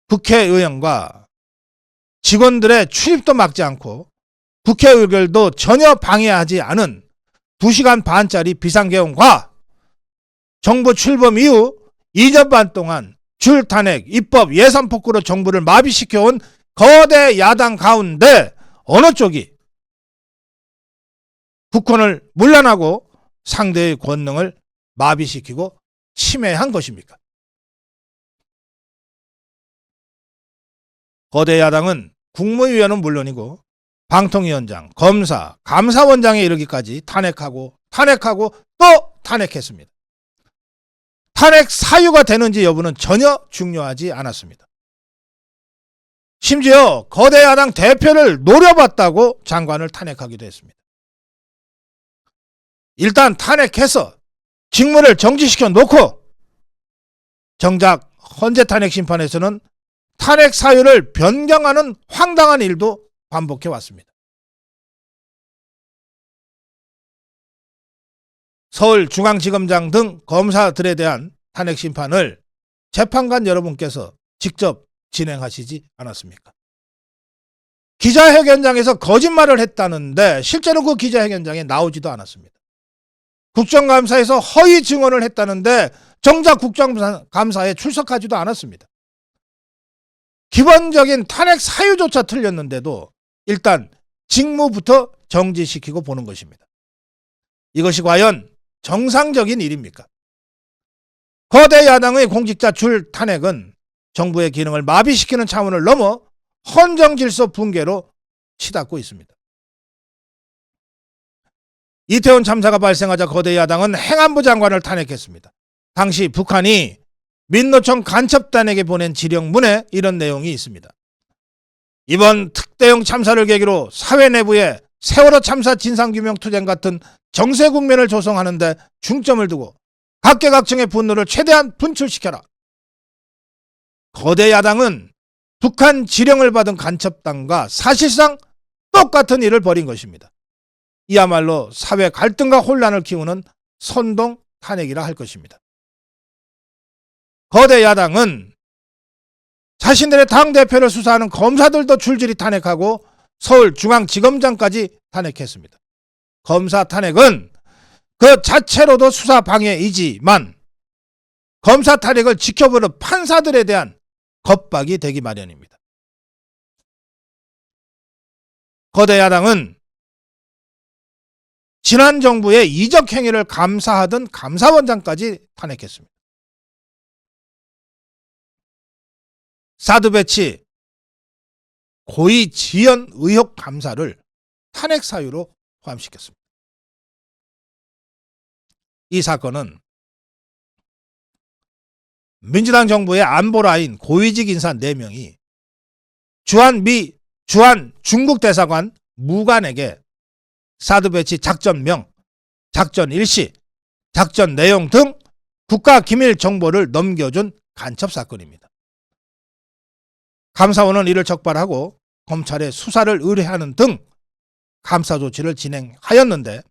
국회의원과 직원들의 출입도 막지 않고 국회 의결도 전혀 방해하지 않은 2시간 반짜리 비상개헌과 정부 출범 이후 2년 반 동안 줄탄핵, 입법, 예산 폭구로 정부를 마비시켜온 거대 야당 가운데 어느 쪽이 국헌을 문란하고 상대의 권능을 마비시키고 침해한 것입니까? 거대 야당은 국무위원은 물론이고 방통위원장, 검사, 감사원장에 이르기까지 탄핵하고 또 탄핵했습니다. 탄핵 사유가 되는지 여부는 전혀 중요하지 않았습니다. 심지어 거대 야당 대표를 노려봤다고 장관을 탄핵하기도 했습니다. 일단 탄핵해서 직무를 정지시켜 놓고 정작 헌재 탄핵 심판에서는 탄핵 사유를 변경하는 황당한 일도 반복해 왔습니다. 서울중앙지검장 등 검사들에 대한 탄핵 심판을 재판관 여러분께서 직접 진행하시지 않았습니까? 기자회견장에서 거짓말을 했다는데 실제로 그 기자회견장에 나오지도 않았습니다. 국정감사에서 허위 증언을 했다는데 정작 국정감사에 출석하지도 않았습니다. 기본적인 탄핵 사유조차 틀렸는데도 일단 직무부터 정지시키고 보는 것입니다. 이것이 과연 정상적인 일입니까? 거대 야당의 공직자 줄 탄핵은 정부의 기능을 마비시키는 차원을 넘어 헌정질서 붕괴로 치닫고 있습니다. 이태원 참사가 발생하자 거대 야당은 행안부 장관을 탄핵했습니다. 당시 북한이 민노총 간첩단에게 보낸 지령문에 이런 내용이 있습니다. 이번 특대형 참사를 계기로 사회 내부에 세월호 참사 진상규명투쟁 같은 정세 국면을 조성하는 데 중점을 두고 각계각층의 분노를 최대한 분출시켜라. 거대 야당은 북한 지령을 받은 간첩단과 사실상 똑같은 일을 벌인 것입니다. 이야말로 사회 갈등과 혼란을 키우는 선동 탄핵이라 할 것입니다. 거대 야당은 자신들의 당대표를 수사하는 검사들도 줄줄이 탄핵하고 서울중앙지검장까지 탄핵했습니다. 검사 탄핵은 그 자체로도 수사 방해이지만 검사 탄핵을 지켜보는 판사들에 대한 겁박이 되기 마련입니다. 거대 야당은 지난 정부의 이적 행위를 감사하던 감사원장까지 탄핵했습니다. 사드 배치 고의 지연 의혹 감사를 탄핵 사유로 포함시켰습니다. 이 사건은 민주당 정부의 안보라인 고위직 인사 4명이 주한 중국 대사관 무관에게 사드 배치 작전명, 작전 일시, 작전 내용 등 국가 기밀 정보를 넘겨준 간첩 사건입니다. 감사원은 이를 적발하고 검찰에 수사를 의뢰하는 등 감사 조치를 진행하였는데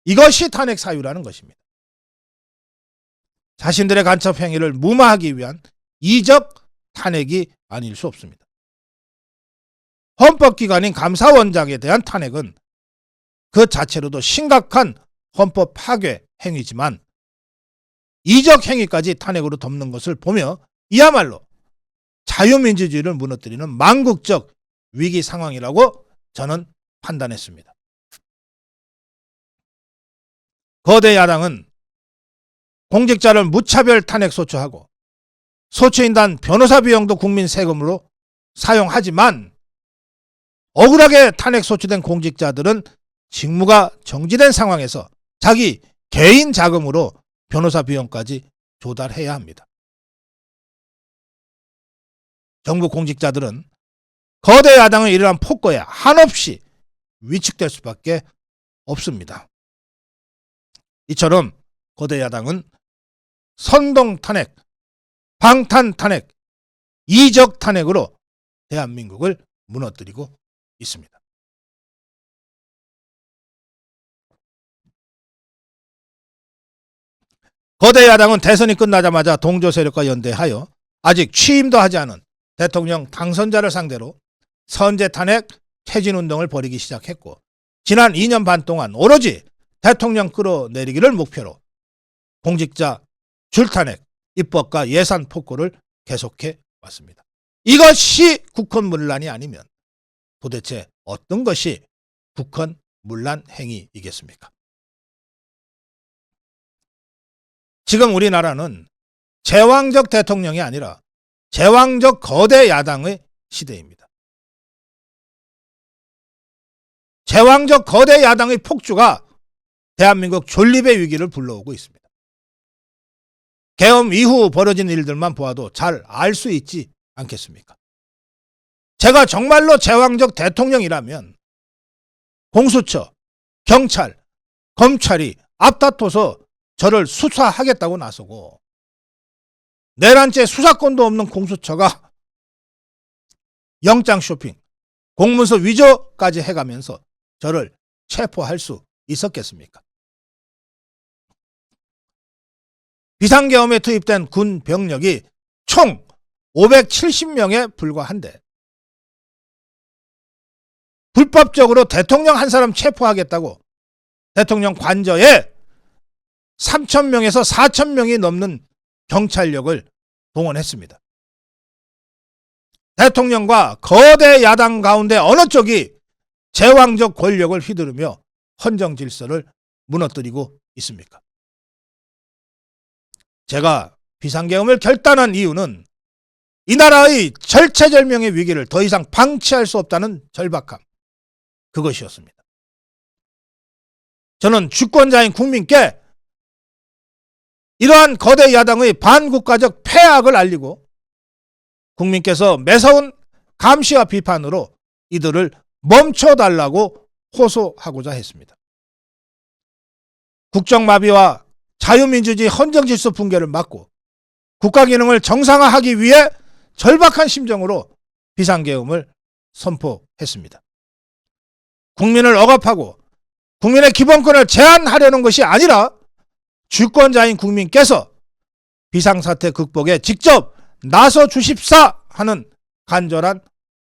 이것이 탄핵 사유라는 것입니다. 자신들의 간첩 행위를 무마하기 위한 이적 탄핵이 아닐 수 없습니다. 헌법기관인 감사원장에 대한 탄핵은 그 자체로도 심각한 헌법 파괴 행위지만 이적 행위까지 탄핵으로 덮는 것을 보며 이야말로 자유민주주의를 무너뜨리는 망국적 위기 상황이라고 저는 판단했습니다. 거대 야당은 공직자를 무차별 탄핵 소추하고 소추인단 변호사 비용도 국민 세금으로 사용하지만 억울하게 탄핵 소추된 공직자들은 직무가 정지된 상황에서 자기 개인 자금으로 변호사 비용까지 조달해야 합니다. 정부 공직자들은 거대 야당의 이러한 폭거에 한없이 위축될 수밖에 없습니다. 이처럼 거대 야당은 선동 탄핵, 방탄 탄핵, 이적 탄핵으로 대한민국을 무너뜨리고 있습니다. 거대 야당은 대선이 끝나자마자 동조 세력과 연대하여 아직 취임도 하지 않은 대통령 당선자를 상대로 선제 탄핵 퇴진 운동을 벌이기 시작했고, 지난 2년 반 동안 오로지 대통령 끌어내리기를 목표로 공직자 줄탄핵, 입법과 예산 폭거를 계속해 왔습니다. 이것이 국헌문란이 아니면 도대체 어떤 것이 국헌문란 행위이겠습니까? 지금 우리나라는 제왕적 대통령이 아니라 제왕적 거대 야당의 시대입니다. 제왕적 거대 야당의 폭주가 대한민국 존립의 위기를 불러오고 있습니다. 계엄 이후 벌어진 일들만 보아도 잘 알 수 있지 않겠습니까? 제가 정말로 제왕적 대통령이라면 공수처, 경찰, 검찰이 앞다퉈서 저를 수사하겠다고 나서고, 내란죄 수사권도 없는 공수처가 영장 쇼핑, 공문서 위조까지 해가면서 저를 체포할 수 있었겠습니까? 비상계엄에 투입된 군 병력이 총 570명에 불과한데 불법적으로 대통령 한 사람 체포하겠다고 대통령 관저에 3,000명에서 4,000명이 넘는 경찰력을 동원했습니다. 대통령과 거대 야당 가운데 어느 쪽이 제왕적 권력을 휘두르며 헌정 질서를 무너뜨리고 있습니까? 제가 비상계엄을 결단한 이유는 이 나라의 절체절명의 위기를 더 이상 방치할 수 없다는 절박함, 그것이었습니다. 저는 주권자인 국민께 이러한 거대 야당의 반국가적 폐악을 알리고 국민께서 매서운 감시와 비판으로 이들을 멈춰달라고 호소하고자 했습니다. 국정마비와 자유민주주의 헌정질서 붕괴를 막고 국가기능을 정상화하기 위해 절박한 심정으로 비상계엄을 선포했습니다. 국민을 억압하고 국민의 기본권을 제한하려는 것이 아니라 주권자인 국민께서 비상사태 극복에 직접 나서 주십사 하는 간절한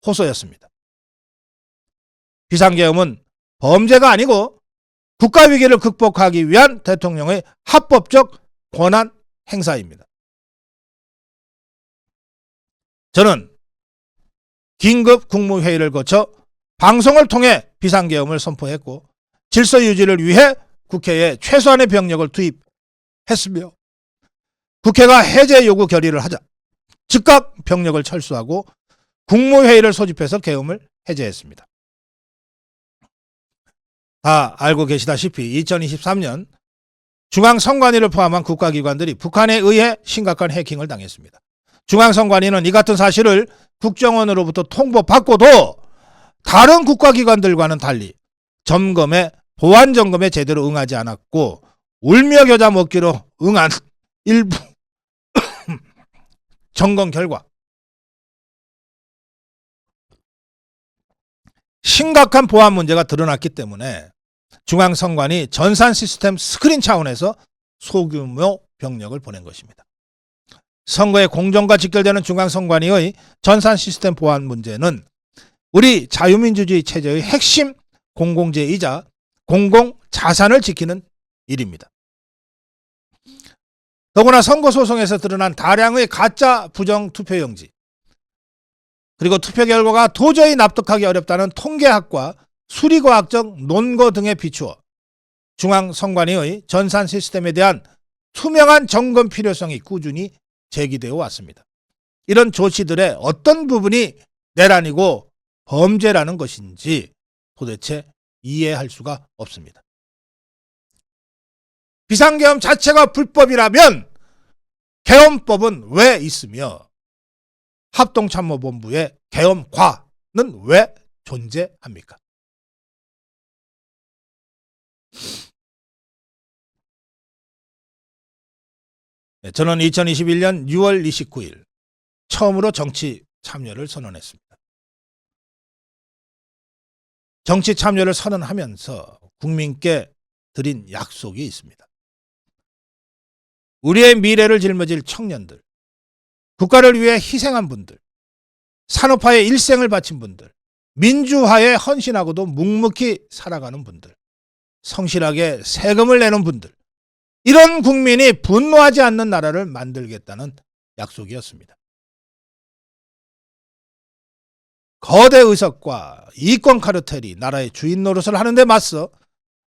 호소였습니다. 비상계엄은 범죄가 아니고 국가위기를 극복하기 위한 대통령의 합법적 권한 행사입니다. 저는 긴급 국무회의를 거쳐 방송을 통해 비상계엄을 선포했고, 질서 유지를 위해 국회에 최소한의 병력을 투입했으며, 국회가 해제 요구 결의를 하자 즉각 병력을 철수하고 국무회의를 소집해서 계엄을 해제했습니다. 다 알고 계시다시피 2023년 중앙선관위를 포함한 국가기관들이 북한에 의해 심각한 해킹을 당했습니다. 중앙선관위는 이 같은 사실을 국정원으로부터 통보받고도 다른 국가기관들과는 달리 보안 점검에 제대로 응하지 않았고, 울며 겨자 먹기로 응한 일부 점검 결과 심각한 보안 문제가 드러났기 때문에 중앙선관위 전산 시스템 스크린 차원에서 소규모 병력을 보낸 것입니다. 선거의 공정과 직결되는 중앙선관위의 전산 시스템 보안 문제는 우리 자유민주주의 체제의 핵심 공공재이자 공공자산을 지키는 일입니다. 더구나 선거소송에서 드러난 다량의 가짜 부정투표용지, 그리고 투표 결과가 도저히 납득하기 어렵다는 통계학과 수리과학적 논거 등에 비추어 중앙선관위의 전산 시스템에 대한 투명한 점검 필요성이 꾸준히 제기되어 왔습니다. 이런 조치들의 어떤 부분이 내란이고 범죄라는 것인지 도대체 이해할 수가 없습니다. 비상계엄 자체가 불법이라면 계엄법은 왜 있으며 합동참모본부의 계엄과는 왜 존재합니까? 저는 2021년 6월 29일 처음으로 정치 참여를 선언했습니다. 정치 참여를 선언하면서 국민께 드린 약속이 있습니다. 우리의 미래를 짊어질 청년들, 국가를 위해 희생한 분들, 산업화에 일생을 바친 분들, 민주화에 헌신하고도 묵묵히 살아가는 분들, 성실하게 세금을 내는 분들, 이런 국민이 분노하지 않는 나라를 만들겠다는 약속이었습니다. 거대 의석과 이권 카르텔이 나라의 주인 노릇을 하는 데 맞서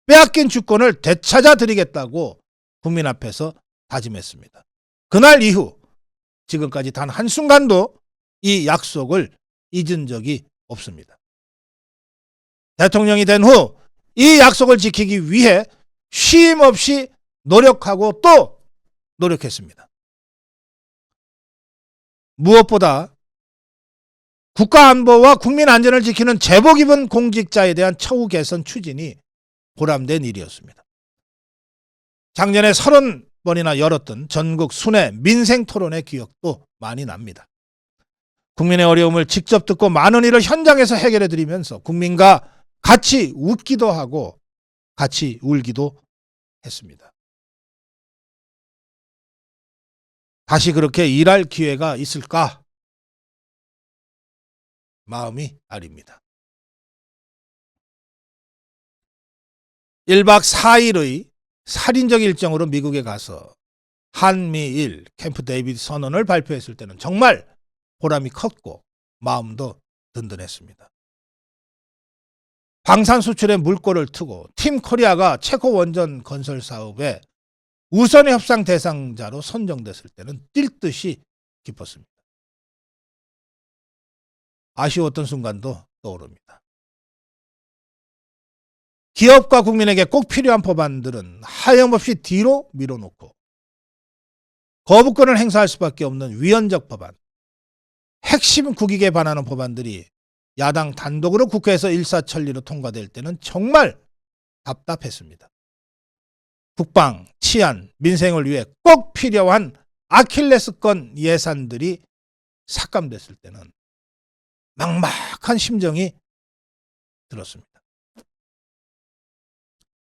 빼앗긴 주권을 되찾아 드리겠다고 국민 앞에서 다짐했습니다. 그날 이후 지금까지 단 한순간도 이 약속을 잊은 적이 없습니다. 대통령이 된 후 이 약속을 지키기 위해 쉼 없이 노력하고 또 노력했습니다. 무엇보다 국가 안보와 국민 안전을 지키는 제복 입은 공직자에 대한 처우 개선 추진이 보람된 일이었습니다. 작년에 30번이나 열었던 전국 순회 민생 토론의 기억도 많이 납니다. 국민의 어려움을 직접 듣고 많은 일을 현장에서 해결해 드리면서 국민과 같이 웃기도 하고 같이 울기도 했습니다. 다시 그렇게 일할 기회가 있을까? 마음이 아립니다. 1박 4일의 살인적 일정으로 미국에 가서 한미일 캠프 데이비드 선언을 발표했을 때는 정말 보람이 컸고 마음도 든든했습니다. 방산 수출에 물꼬를 트고 팀 코리아가 체코 원전 건설 사업에 우선 협상 대상자로 선정됐을 때는 뛸 듯이 기뻤습니다. 아쉬웠던 순간도 떠오릅니다. 기업과 국민에게 꼭 필요한 법안들은 하염없이 뒤로 밀어놓고 거부권을 행사할 수밖에 없는 위헌적 법안, 핵심 국익에 반하는 법안들이 야당 단독으로 국회에서 일사천리로 통과될 때는 정말 답답했습니다. 국방, 치안, 민생을 위해 꼭 필요한 아킬레스건 예산들이 삭감됐을 때는 막막한 심정이 들었습니다.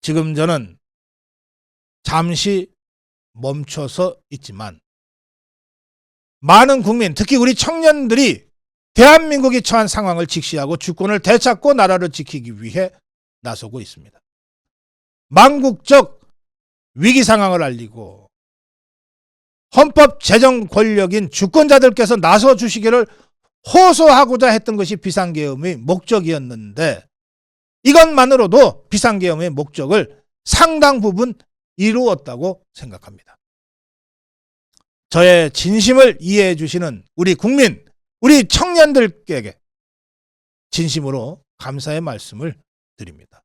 지금 저는 잠시 멈춰서 있지만 많은 국민, 특히 우리 청년들이 대한민국이 처한 상황을 직시하고 주권을 되찾고 나라를 지키기 위해 나서고 있습니다. 망국적 위기 상황을 알리고 헌법 제정 권력인 주권자들께서 나서 주시기를 호소하고자 했던 것이 비상계엄의 목적이었는데 이것만으로도 비상계엄의 목적을 상당 부분 이루었다고 생각합니다. 저의 진심을 이해해 주시는 우리 국민, 우리 청년들에게 진심으로 감사의 말씀을 드립니다.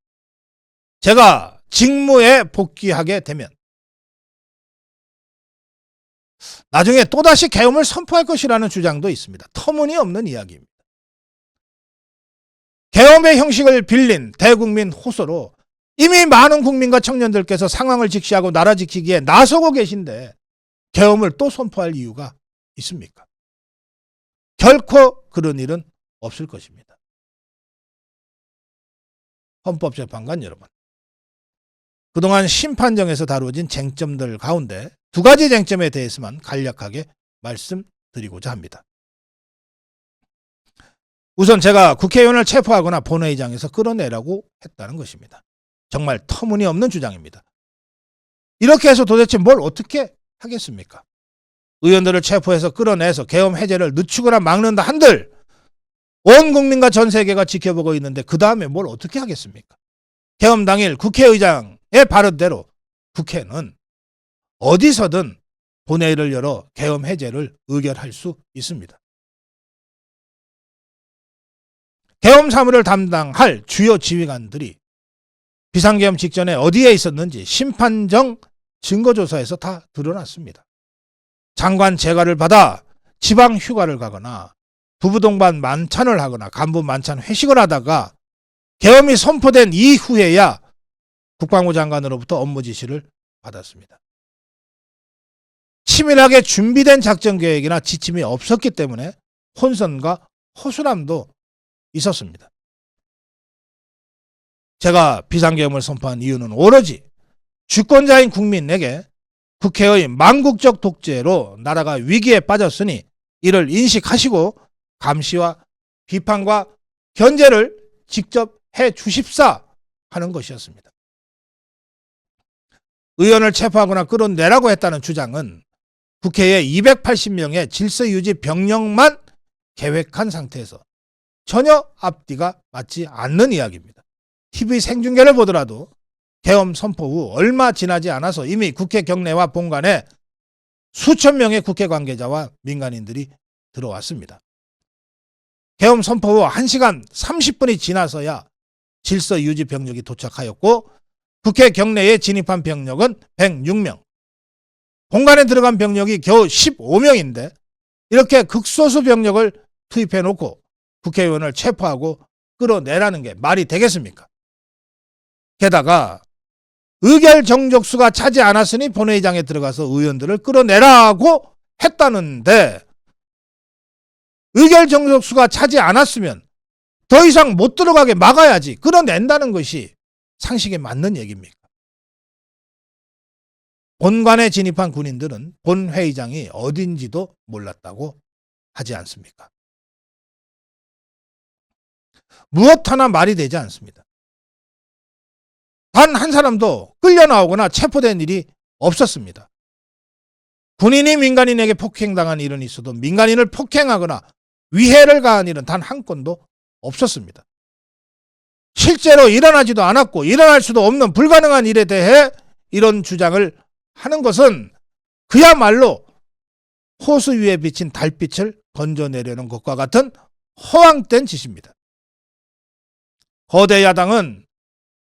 제가 직무에 복귀하게 되면 나중에 또다시 계엄을 선포할 것이라는 주장도 있습니다. 터무니없는 이야기입니다. 계엄의 형식을 빌린 대국민 호소로 이미 많은 국민과 청년들께서 상황을 직시하고 나라 지키기에 나서고 계신데 계엄을 또 선포할 이유가 있습니까? 결코 그런 일은 없을 것입니다. 헌법재판관 여러분, 그동안 심판정에서 다루어진 쟁점들 가운데 두 가지 쟁점에 대해서만 간략하게 말씀드리고자 합니다. 우선 제가 국회의원을 체포하거나 본회의장에서 끌어내라고 했다는 것입니다. 정말 터무니없는 주장입니다. 이렇게 해서 도대체 뭘 어떻게 하겠습니까? 의원들을 체포해서 끌어내서 계엄 해제를 늦추거나 막는다 한들 온 국민과 전 세계가 지켜보고 있는데 그 다음에 뭘 어떻게 하겠습니까? 계엄 당일 국회의장의 발언대로 국회는 어디서든 본회의를 열어 계엄 해제를 의결할 수 있습니다. 계엄 사무를 담당할 주요 지휘관들이 비상계엄 직전에 어디에 있었는지 심판정 증거조사에서 다 드러났습니다. 장관 재가를 받아 지방 휴가를 가거나 부부 동반 만찬을 하거나 간부 만찬 회식을 하다가 계엄이 선포된 이후에야 국방부 장관으로부터 업무 지시를 받았습니다. 치밀하게 준비된 작전 계획이나 지침이 없었기 때문에 혼선과 허술함도 있었습니다. 제가 비상계엄을 선포한 이유는 오로지 주권자인 국민에게 국회의 망국적 독재로 나라가 위기에 빠졌으니 이를 인식하시고 감시와 비판과 견제를 직접 해 주십사 하는 것이었습니다. 의원을 체포하거나 끌어내라고 했다는 주장은 국회의 280명의 질서유지 병력만 계획한 상태에서 전혀 앞뒤가 맞지 않는 이야기입니다. TV 생중계를 보더라도 계엄 선포 후 얼마 지나지 않아서 이미 국회 경내와 본관에 수천 명의 국회 관계자와 민간인들이 들어왔습니다. 계엄 선포 후 1시간 30분이 지나서야 질서유지 병력이 도착하였고 국회 경내에 진입한 병력은 106명, 본관에 들어간 병력이 겨우 15명인데 이렇게 극소수 병력을 투입해놓고 국회의원을 체포하고 끌어내라는 게 말이 되겠습니까? 게다가 의결 정족수가 차지 않았으니 본회의장에 들어가서 의원들을 끌어내라고 했다는데 의결 정족수가 차지 않았으면 더 이상 못 들어가게 막아야지 끌어낸다는 것이 상식에 맞는 얘기입니까? 본관에 진입한 군인들은 본회의장이 어딘지도 몰랐다고 하지 않습니까? 무엇 하나 말이 되지 않습니다. 단 한 사람도 끌려나오거나 체포된 일이 없었습니다. 군인이 민간인에게 폭행당한 일은 있어도 민간인을 폭행하거나 위해를 가한 일은 단 한 건도 없었습니다. 실제로 일어나지도 않았고 일어날 수도 없는 불가능한 일에 대해 이런 주장을 하는 것은 그야말로 호수 위에 비친 달빛을 건져내려는 것과 같은 허황된 짓입니다. 거대 야당은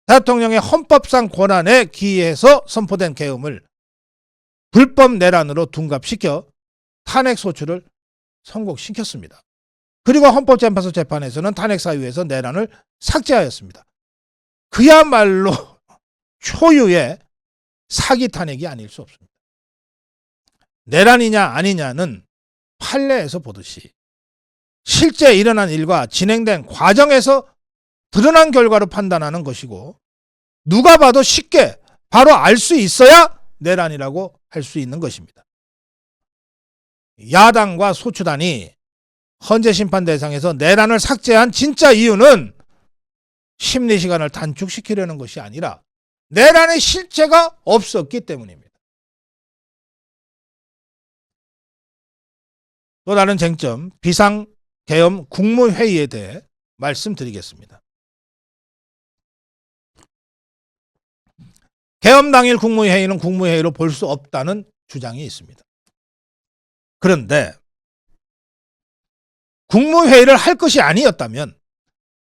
대통령의 헌법상 권한에 기해서 선포된 계엄을 불법 내란으로 둔갑시켜 탄핵소추를 선고시켰습니다. 그리고 헌법재판소 재판에서는 탄핵사유에서 내란을 삭제하였습니다. 그야말로 초유의 사기 탄핵이 아닐 수 없습니다. 내란이냐 아니냐는 판례에서 보듯이 실제 일어난 일과 진행된 과정에서 드러난 결과로 판단하는 것이고 누가 봐도 쉽게 바로 알 수 있어야 내란이라고 할 수 있는 것입니다. 야당과 소추단이 헌재심판 대상에서 내란을 삭제한 진짜 이유는 심리시간을 단축시키려는 것이 아니라 내란의 실체가 없었기 때문입니다. 또 다른 쟁점, 비상계엄 국무회의에 대해 말씀드리겠습니다. 계엄 당일 국무회의는 국무회의로 볼 수 없다는 주장이 있습니다. 그런데 국무회의를 할 것이 아니었다면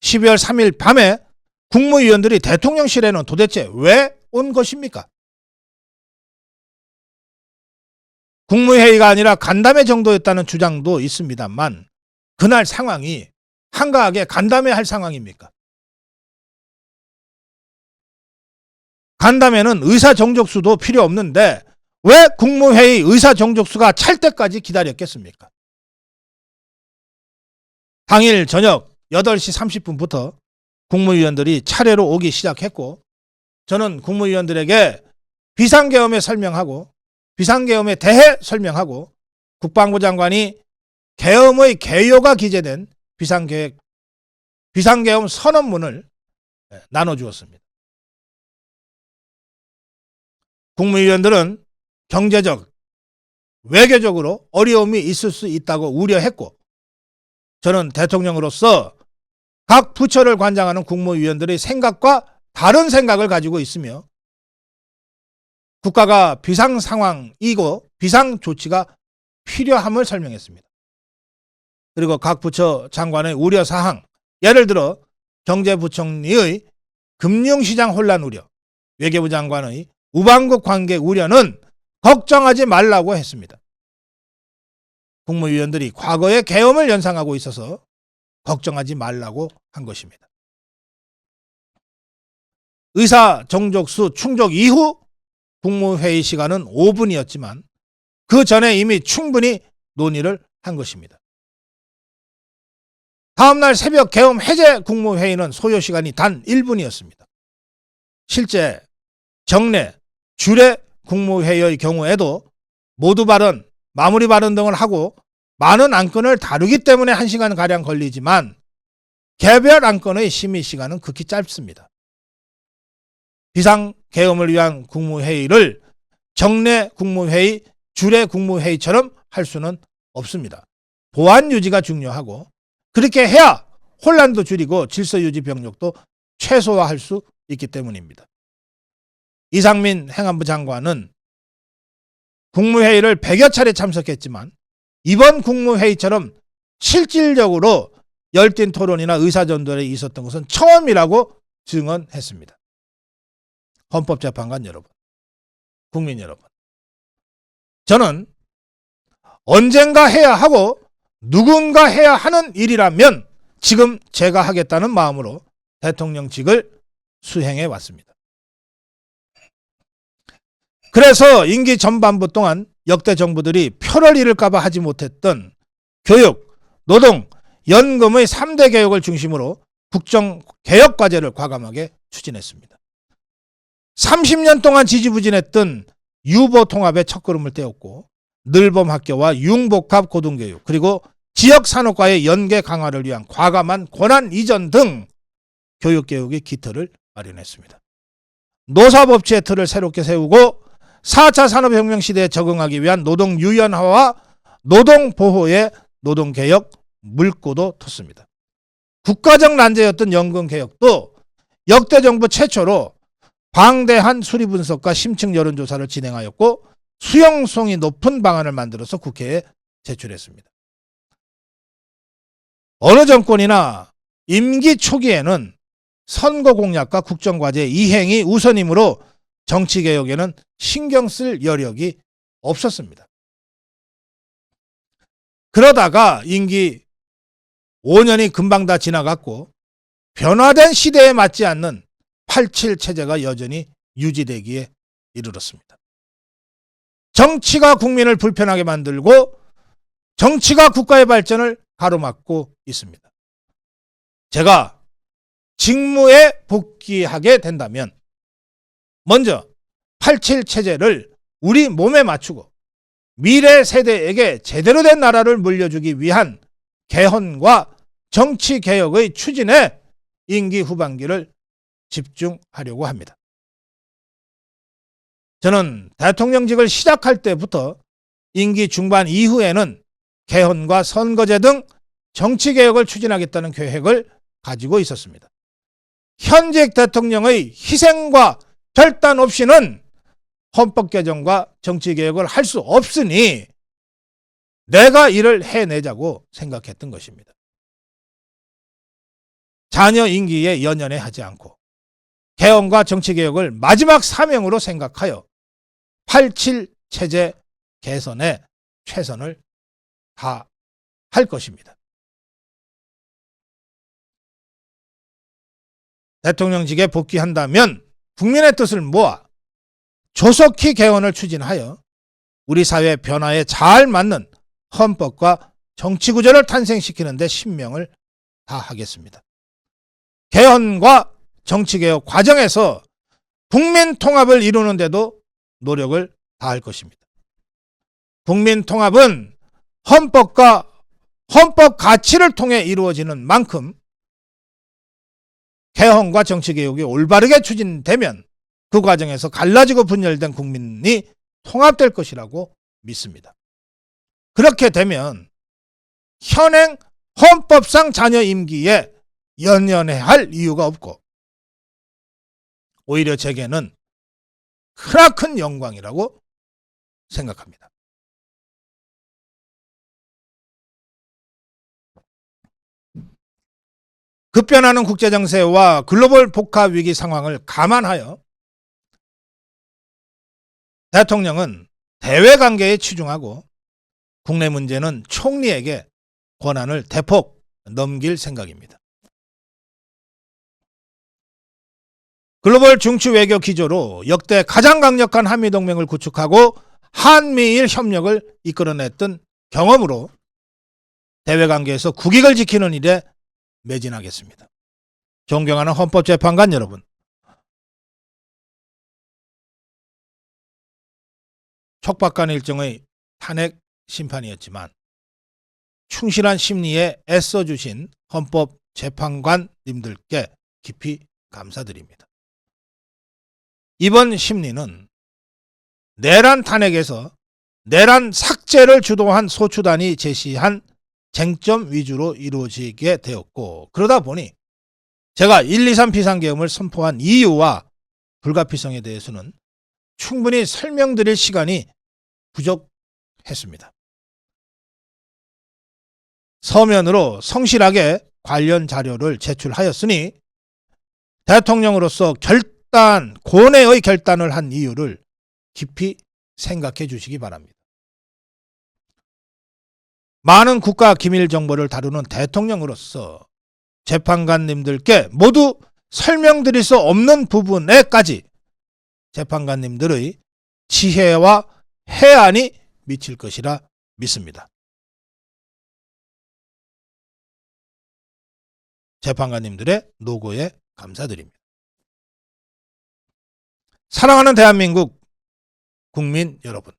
12월 3일 밤에 국무위원들이 대통령실에는 도대체 왜 온 것입니까? 국무회의가 아니라 간담회 정도였다는 주장도 있습니다만 그날 상황이 한가하게 간담회 할 상황입니까? 간담회는 의사 정족수도 필요 없는데 왜 국무회의 의사 정족수가 찰 때까지 기다렸겠습니까? 당일 저녁 8시 30분부터 국무위원들이 차례로 오기 시작했고 저는 국무위원들에게 비상계엄에 설명하고 비상계엄에 대해 설명하고 국방부 장관이 계엄의 개요가 기재된 비상계엄 선언문을 나눠주었습니다. 국무위원들은 경제적, 외교적으로 어려움이 있을 수 있다고 우려했고 저는 대통령으로서 각 부처를 관장하는 국무위원들의 생각과 다른 생각을 가지고 있으며 국가가 비상 상황이고 비상 조치가 필요함을 설명했습니다. 그리고 각 부처 장관의 우려사항, 예를 들어 경제부총리의 금융시장 혼란 우려, 외교부 장관의 우방국 관계 우려는 걱정하지 말라고 했습니다. 국무위원들이 과거의 계엄을 연상하고 있어서 걱정하지 말라고 한 것입니다. 의사 정족수 충족 이후 국무회의 시간은 5분이었지만 그 전에 이미 충분히 논의를 한 것입니다. 다음날 새벽 계엄 해제 국무회의는 소요 시간이 단 1분이었습니다. 실제 정례, 주례 국무회의의 경우에도 모두 발언, 마무리 발언 등을 하고 많은 안건을 다루기 때문에 1시간가량 걸리지만 개별 안건의 심의 시간은 극히 짧습니다. 비상계엄을 위한 국무회의를 정례 국무회의, 주례 국무회의처럼 할 수는 없습니다. 보안 유지가 중요하고 그렇게 해야 혼란도 줄이고 질서유지 병력도 최소화할 수 있기 때문입니다. 이상민 행안부 장관은 국무회의를 100여 차례 참석했지만 이번 국무회의처럼 실질적으로 열띤 토론이나 의사전달이 있었던 것은 처음이라고 증언했습니다. 헌법재판관 여러분, 국민 여러분, 저는 언젠가 해야 하고 누군가 해야 하는 일이라면 지금 제가 하겠다는 마음으로 대통령직을 수행해 왔습니다. 그래서 임기 전반부 동안 역대 정부들이 표를 잃을까 봐 하지 못했던 교육, 노동, 연금의 3대 개혁을 중심으로 국정개혁 과제를 과감하게 추진했습니다. 30년 동안 지지부진했던 유보 통합의 첫걸음을 떼었고 늘봄 학교와 융복합 고등교육 그리고 지역산업과의 연계 강화를 위한 과감한 권한 이전 등 교육개혁의 기틀을 마련했습니다. 노사법치의 틀을 새롭게 세우고 4차 산업혁명 시대에 적응하기 위한 노동 유연화와 노동보호의 노동개혁 물꼬도 텄습니다. 국가적 난제였던 연금개혁도 역대 정부 최초로 방대한 수리분석과 심층 여론조사를 진행하였고 수용성이 높은 방안을 만들어서 국회에 제출했습니다. 어느 정권이나 임기 초기에는 선거 공약과 국정과제 이행이 우선이므로 정치개혁에는 신경 쓸 여력이 없었습니다. 그러다가 임기 5년이 금방 다 지나갔고 변화된 시대에 맞지 않는 87 체제가 여전히 유지되기에 이르렀습니다. 정치가 국민을 불편하게 만들고 정치가 국가의 발전을 가로막고 있습니다. 제가 직무에 복귀하게 된다면 먼저 87 체제를 우리 몸에 맞추고 미래 세대에게 제대로 된 나라를 물려주기 위한 개헌과 정치개혁의 추진에 임기 후반기를 집중하려고 합니다. 저는 대통령직을 시작할 때부터 임기 중반 이후에는 개헌과 선거제 등 정치개혁을 추진하겠다는 계획을 가지고 있었습니다. 현직 대통령의 희생과 결단 없이는 헌법 개정과 정치개혁을 할 수 없으니 내가 이를 해내자고 생각했던 것입니다. 자녀 임기에 연연해 하지 않고 개헌과 정치개혁을 마지막 사명으로 생각하여 87 체제 개선에 최선을 다할 것입니다. 대통령직에 복귀한다면 국민의 뜻을 모아 조속히 개헌을 추진하여 우리 사회 변화에 잘 맞는 헌법과 정치구조를 탄생시키는 데 신명을 다하겠습니다. 개헌과 정치개혁 과정에서 국민 통합을 이루는 데도 노력을 다할 것입니다. 국민 통합은 헌법과 헌법 가치를 통해 이루어지는 만큼 개헌과 정치개혁이 올바르게 추진되면 그 과정에서 갈라지고 분열된 국민이 통합될 것이라고 믿습니다. 그렇게 되면 현행 헌법상 자녀 임기에 연연해야 할 이유가 없고 오히려 제게는 크나큰 영광이라고 생각합니다. 급변하는 국제정세와 글로벌 복합 위기 상황을 감안하여 대통령은 대외관계에 치중하고 국내 문제는 총리에게 권한을 대폭 넘길 생각입니다. 글로벌 중추 외교 기조로 역대 가장 강력한 한미동맹을 구축하고 한미일 협력을 이끌어냈던 경험으로 대외관계에서 국익을 지키는 일에 매진하겠습니다. 존경하는 헌법재판관 여러분, 촉박한 일정의 탄핵 심판이었지만 충실한 심리에 애써주신 헌법재판관님들께 깊이 감사드립니다. 이번 심리는 내란 탄핵에서 내란 삭제를 주도한 소추단이 제시한 쟁점 위주로 이루어지게 되었고, 그러다 보니 제가 123 비상계엄을 선포한 이유와 불가피성에 대해서는 충분히 설명드릴 시간이 부족했습니다. 서면으로 성실하게 관련 자료를 제출하였으니 대통령으로서 고뇌의 결단을 한 이유를 깊이 생각해 주시기 바랍니다. 많은 국가 기밀 정보를 다루는 대통령으로서 재판관님들께 모두 설명드릴 수 없는 부분에까지 재판관님들의 지혜와 해안이 미칠 것이라 믿습니다. 재판관님들의 노고에 감사드립니다. 사랑하는 대한민국 국민 여러분,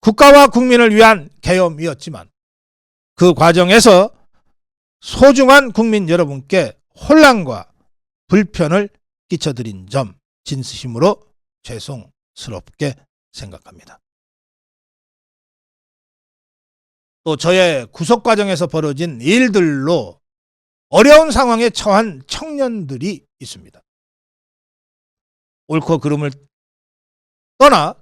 국가와 국민을 위한 계엄이었지만 그 과정에서 소중한 국민 여러분께 혼란과 불편을 끼쳐드린 점 진심으로 죄송스럽게 생각합니다. 또 저의 구속 과정에서 벌어진 일들로 어려운 상황에 처한 청년들이 있습니다. 옳고 그름을 떠나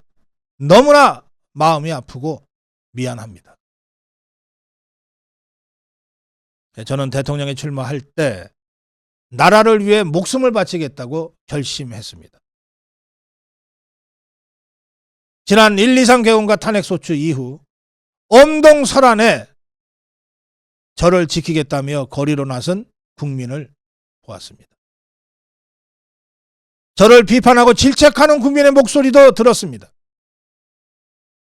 너무나 마음이 아프고 미안합니다. 저는 대통령에 출마할 때 나라를 위해 목숨을 바치겠다고 결심했습니다. 지난 123 계엄과 탄핵소추 이후 엄동설안에 저를 지키겠다며 거리로 나선 국민을 보았습니다. 저를 비판하고 질책하는 국민의 목소리도 들었습니다.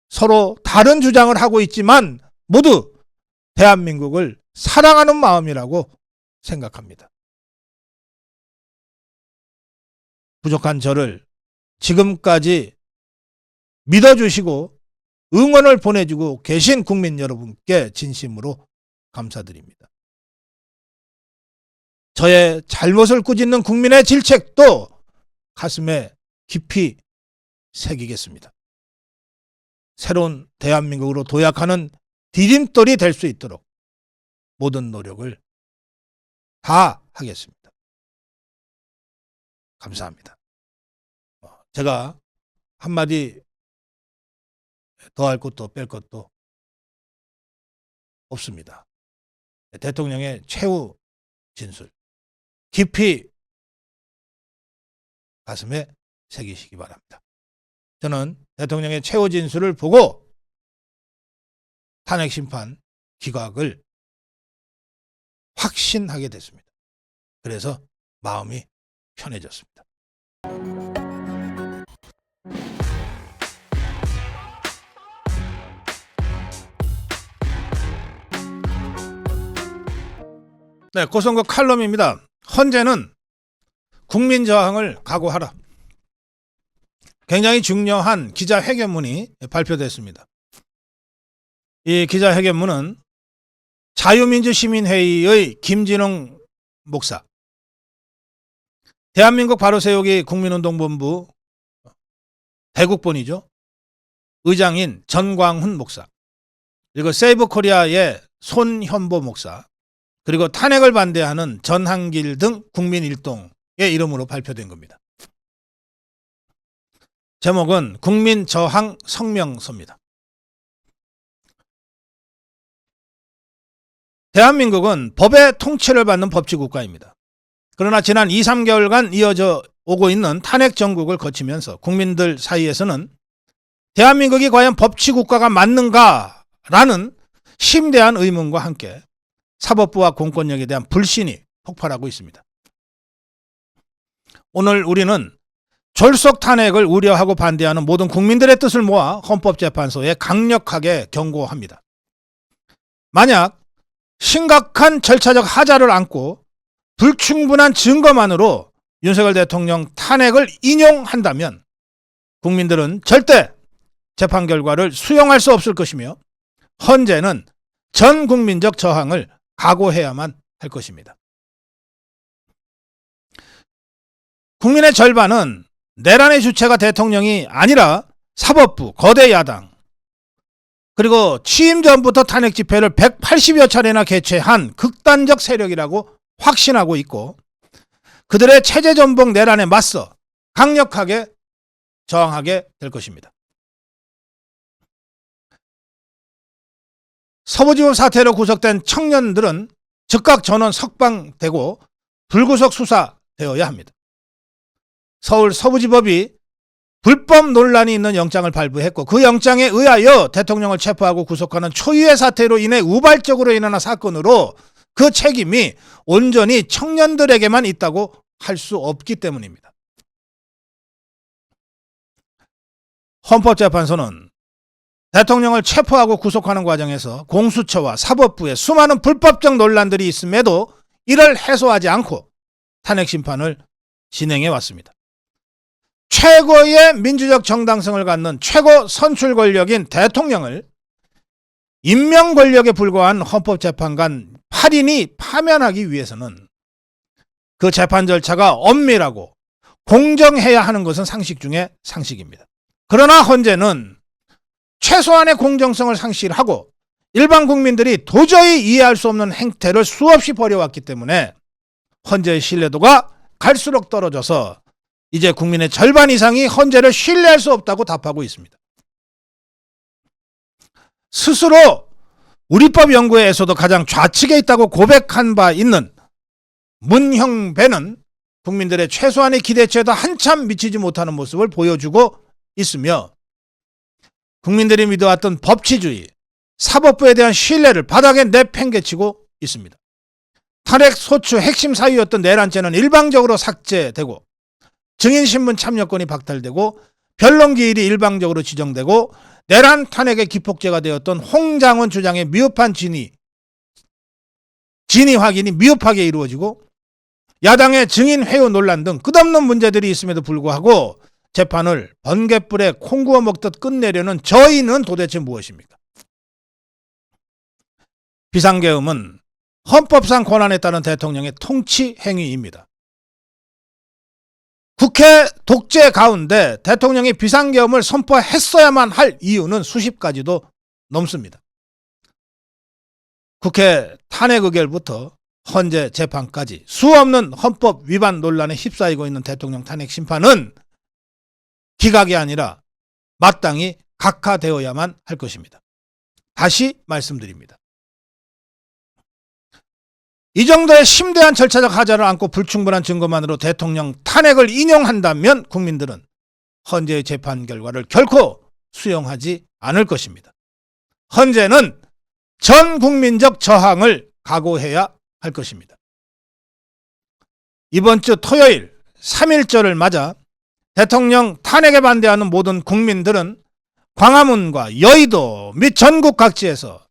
서로 다른 주장을 하고 있지만 모두 대한민국을 사랑하는 마음이라고 생각합니다. 부족한 저를 지금까지 믿어주시고 응원을 보내주고 계신 국민 여러분께 진심으로 감사드립니다. 저의 잘못을 꾸짖는 국민의 질책도 가슴에 깊이 새기겠습니다. 새로운 대한민국으로 도약하는 디딤돌이 될 수 있도록 모든 노력을 다 하겠습니다. 감사합니다. 제가 한마디 더 할 것도 뺄 것도 없습니다. 대통령의 최후 진술 깊이 가슴에 새기시기 바랍니다. 저는 대통령의 최후 진술을 보고 탄핵 심판 기각을 확신하게 됐습니다. 그래서 마음이 편해졌습니다. 네, 고성국 칼럼입니다. 헌재는 국민저항을 각오하라. 굉장히 중요한 기자회견문이 발표됐습니다. 이 기자회견문은 자유민주시민회의의 김진웅 목사, 대한민국 바로세우기 국민운동본부 대국본이죠, 의장인 전광훈 목사, 그리고 세이브코리아의 손현보 목사, 그리고 탄핵을 반대하는 전한길 등 국민일동의 이름으로 발표된 겁니다. 제목은 국민저항 성명서입니다. 대한민국은 법의 통치를 받는 법치국가입니다. 그러나 지난 2, 3개월간 이어져 오고 있는 탄핵 정국을 거치면서 국민들 사이에서는 대한민국이 과연 법치국가가 맞는가라는 심대한 의문과 함께 사법부와 공권력에 대한 불신이 폭발하고 있습니다. 오늘 우리는 졸속 탄핵을 우려하고 반대하는 모든 국민들의 뜻을 모아 헌법재판소에 강력하게 경고합니다. 만약 심각한 절차적 하자를 안고 불충분한 증거만으로 윤석열 대통령 탄핵을 인용한다면 국민들은 절대 재판 결과를 수용할 수 없을 것이며 헌재는 전 국민적 저항을 각오해야만 할 것입니다. 국민의 절반은 내란의 주체가 대통령이 아니라 사법부, 거대 야당, 그리고 취임 전부터 탄핵 집회를 180여 차례나 개최한 극단적 세력이라고 확신하고 있고, 그들의 체제 전복 내란에 맞서 강력하게 저항하게 될 것입니다. 서부지법 사태로 구속된 청년들은 즉각 전원 석방되고 불구속 수사되어야 합니다. 서울 서부지법이 불법 논란이 있는 영장을 발부했고, 그 영장에 의하여 대통령을 체포하고 구속하는 초유의 사태로 인해 우발적으로 일어난 사건으로 그 책임이 온전히 청년들에게만 있다고 할 수 없기 때문입니다. 헌법재판소는 대통령을 체포하고 구속하는 과정에서 공수처와 사법부의 수많은 불법적 논란들이 있음에도 이를 해소하지 않고 탄핵 심판을 진행해 왔습니다. 최고의 민주적 정당성을 갖는 최고 선출 권력인 대통령을 임명 권력에 불과한 헌법재판관 8인이 파면하기 위해서는 그 재판 절차가 엄밀하고 공정해야 하는 것은 상식 중에 상식입니다. 그러나 헌재는 최소한의 공정성을 상실하고 일반 국민들이 도저히 이해할 수 없는 행태를 수없이 벌여왔기 때문에 헌재의 신뢰도가 갈수록 떨어져서 이제 국민의 절반 이상이 헌재를 신뢰할 수 없다고 답하고 있습니다. 스스로 우리법 연구회에서도 가장 좌측에 있다고 고백한 바 있는 문형배는 국민들의 최소한의 기대치에도 한참 미치지 못하는 모습을 보여주고 있으며, 국민들이 믿어왔던 법치주의, 사법부에 대한 신뢰를 바닥에 내팽개치고 있습니다. 탄핵 소추 핵심 사유였던 내란죄는 일방적으로 삭제되고, 증인신문 참여권이 박탈되고, 변론기일이 일방적으로 지정되고, 내란 탄핵의 기폭제가 되었던 홍장원 주장의 미흡한 진위 확인이 미흡하게 이루어지고, 야당의 증인 회유 논란 등 끝없는 문제들이 있음에도 불구하고 재판을 번갯불에 콩 구워 먹듯 끝내려는 저희는 도대체 무엇입니까? 비상계엄은 헌법상 권한에 따른 대통령의 통치 행위입니다. 국회 독재 가운데 대통령이 비상계엄을 선포했어야만 할 이유는 수십 가지도 넘습니다. 국회 탄핵 의결부터 헌재 재판까지 수없는 헌법 위반 논란에 휩싸이고 있는 대통령 탄핵 심판은 기각이 아니라 마땅히 각하되어야만 할 것입니다. 다시 말씀드립니다. 이 정도의 심대한 절차적 하자를 안고 불충분한 증거만으로 대통령 탄핵을 인용한다면 국민들은 헌재의 재판 결과를 결코 수용하지 않을 것입니다. 헌재는 전 국민적 저항을 각오해야 할 것입니다. 이번 주 토요일 3.1절을 맞아 대통령 탄핵에 반대하는 모든 국민들은 광화문과 여의도 및 전국 각지에서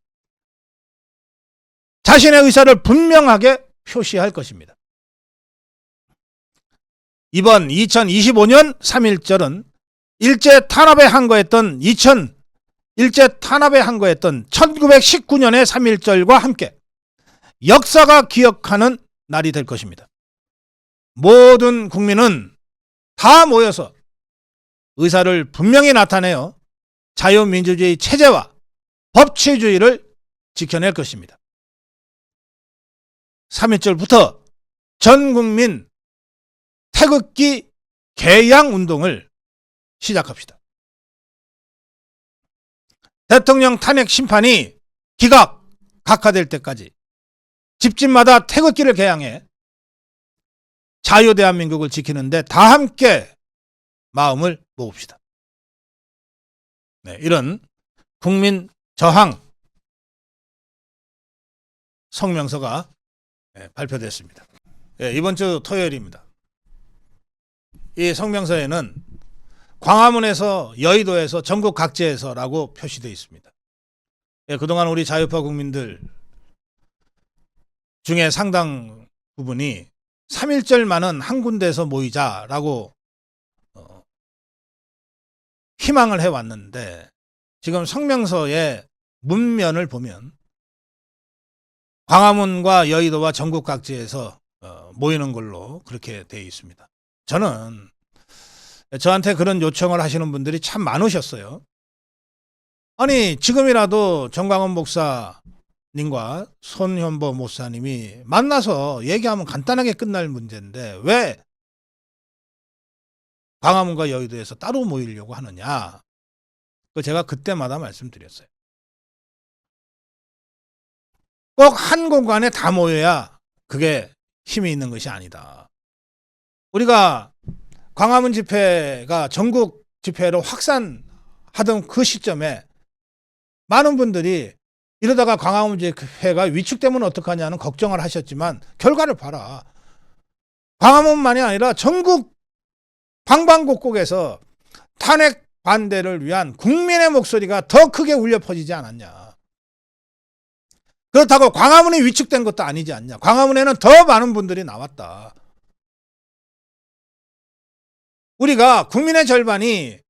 자신의 의사를 분명하게 표시할 것입니다. 이번 2025년 3.1절은 일제 탄압에 항거했던 1919년의 3.1절과 함께 역사가 기억하는 날이 될 것입니다. 모든 국민은 다 모여서 의사를 분명히 나타내어 자유민주주의 체제와 법치주의를 지켜낼 것입니다. 3.1절부터 전국민 태극기 개양 운동을 시작합시다. 대통령 탄핵 심판이 각하될 때까지 집집마다 태극기를 개양해 자유대한민국을 지키는데 다 함께 마음을 모읍시다. 네, 이런 국민 저항 성명서가 발표됐습니다. 이번 주 토요일입니다. 이 성명서에는 광화문에서 여의도에서 전국 각지에서라고 표시되어 있습니다. 그동안 우리 자유파 국민들 중에 상당 부분이 3.1절만은 한 군데에서 모이자라고 희망을 해왔는데 지금 성명서의 문면을 보면 광화문과 여의도와 전국 각지에서 모이는 걸로 그렇게 되어 있습니다. 저는 저한테 그런 요청을 하시는 분들이 참 많으셨어요. 아니 지금이라도 정광훈 목사님과 손현보 목사님이 만나서 얘기하면 간단하게 끝날 문제인데 왜 광화문과 여의도에서 따로 모이려고 하느냐. 제가 그때마다 말씀드렸어요. 꼭 한 공간에 다 모여야 그게 힘이 있는 것이 아니다. 우리가 광화문 집회가 전국 집회로 확산하던 그 시점에 많은 분들이 이러다가 광화문 집회가 위축되면 어떡하냐는 걱정을 하셨지만 결과를 봐라. 광화문만이 아니라 전국 방방곡곡에서 탄핵 반대를 위한 국민의 목소리가 더 크게 울려 퍼지지 않았냐. 그렇다고 광화문이 위축된 것도 아니지 않냐. 광화문에는 더 많은 분들이 나왔다. 우리가 국민의 절반이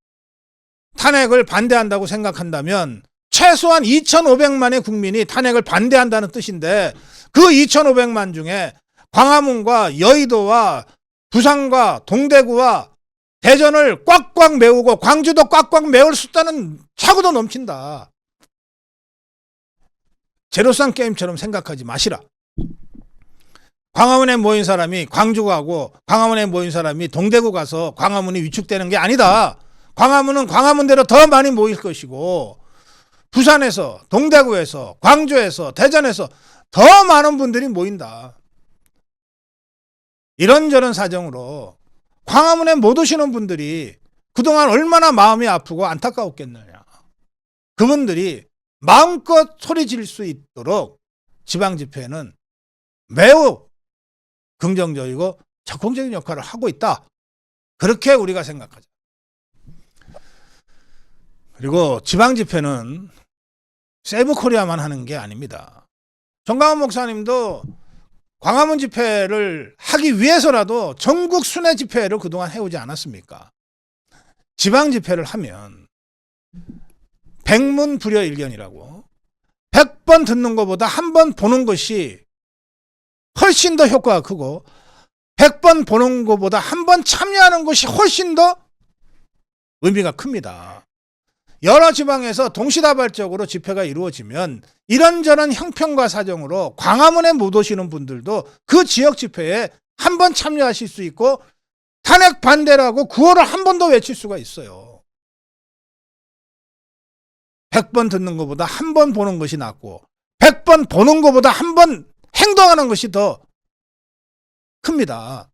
탄핵을 반대한다고 생각한다면 최소한 2,500만의 국민이 탄핵을 반대한다는 뜻인데 그 2,500만 중에 광화문과 여의도와 부산과 동대구와 대전을 꽉꽉 메우고 광주도 꽉꽉 메울 숫자는 차고도 넘친다. 제로섬 게임처럼 생각하지 마시라. 광화문에 모인 사람이 광주 가고 광화문에 모인 사람이 동대구 가서 광화문이 위축되는 게 아니다. 광화문은 광화문대로 더 많이 모일 것이고 부산에서 동대구에서 광주에서 대전에서 더 많은 분들이 모인다. 이런저런 사정으로 광화문에 못 오시는 분들이 그동안 얼마나 마음이 아프고 안타까웠겠느냐. 그분들이 마음껏 소리 지를 수 있도록 지방집회는 매우 긍정적이고 적극적인 역할을 하고 있다. 그렇게 우리가 생각하죠. 그리고 지방집회는 세브코리아만 하는 게 아닙니다. 정광훈 목사님도 광화문 집회를 하기 위해서라도 전국 순회 집회를 그동안 해오지 않았습니까? 지방집회를 하면 백문불여일견이라고 100번 듣는 것보다 한 번 보는 것이 훨씬 더 효과가 크고 100번 보는 것보다 한 번 참여하는 것이 훨씬 더 의미가 큽니다. 여러 지방에서 동시다발적으로 집회가 이루어지면 이런저런 형편과 사정으로 광화문에 못 오시는 분들도 그 지역 집회에 한 번 참여하실 수 있고 탄핵 반대라고 구호를 한 번 더 외칠 수가 있어요. 100번 듣는 것보다 한 번 보는 것이 낫고 100번 보는 것보다 한 번 행동하는 것이 더 큽니다.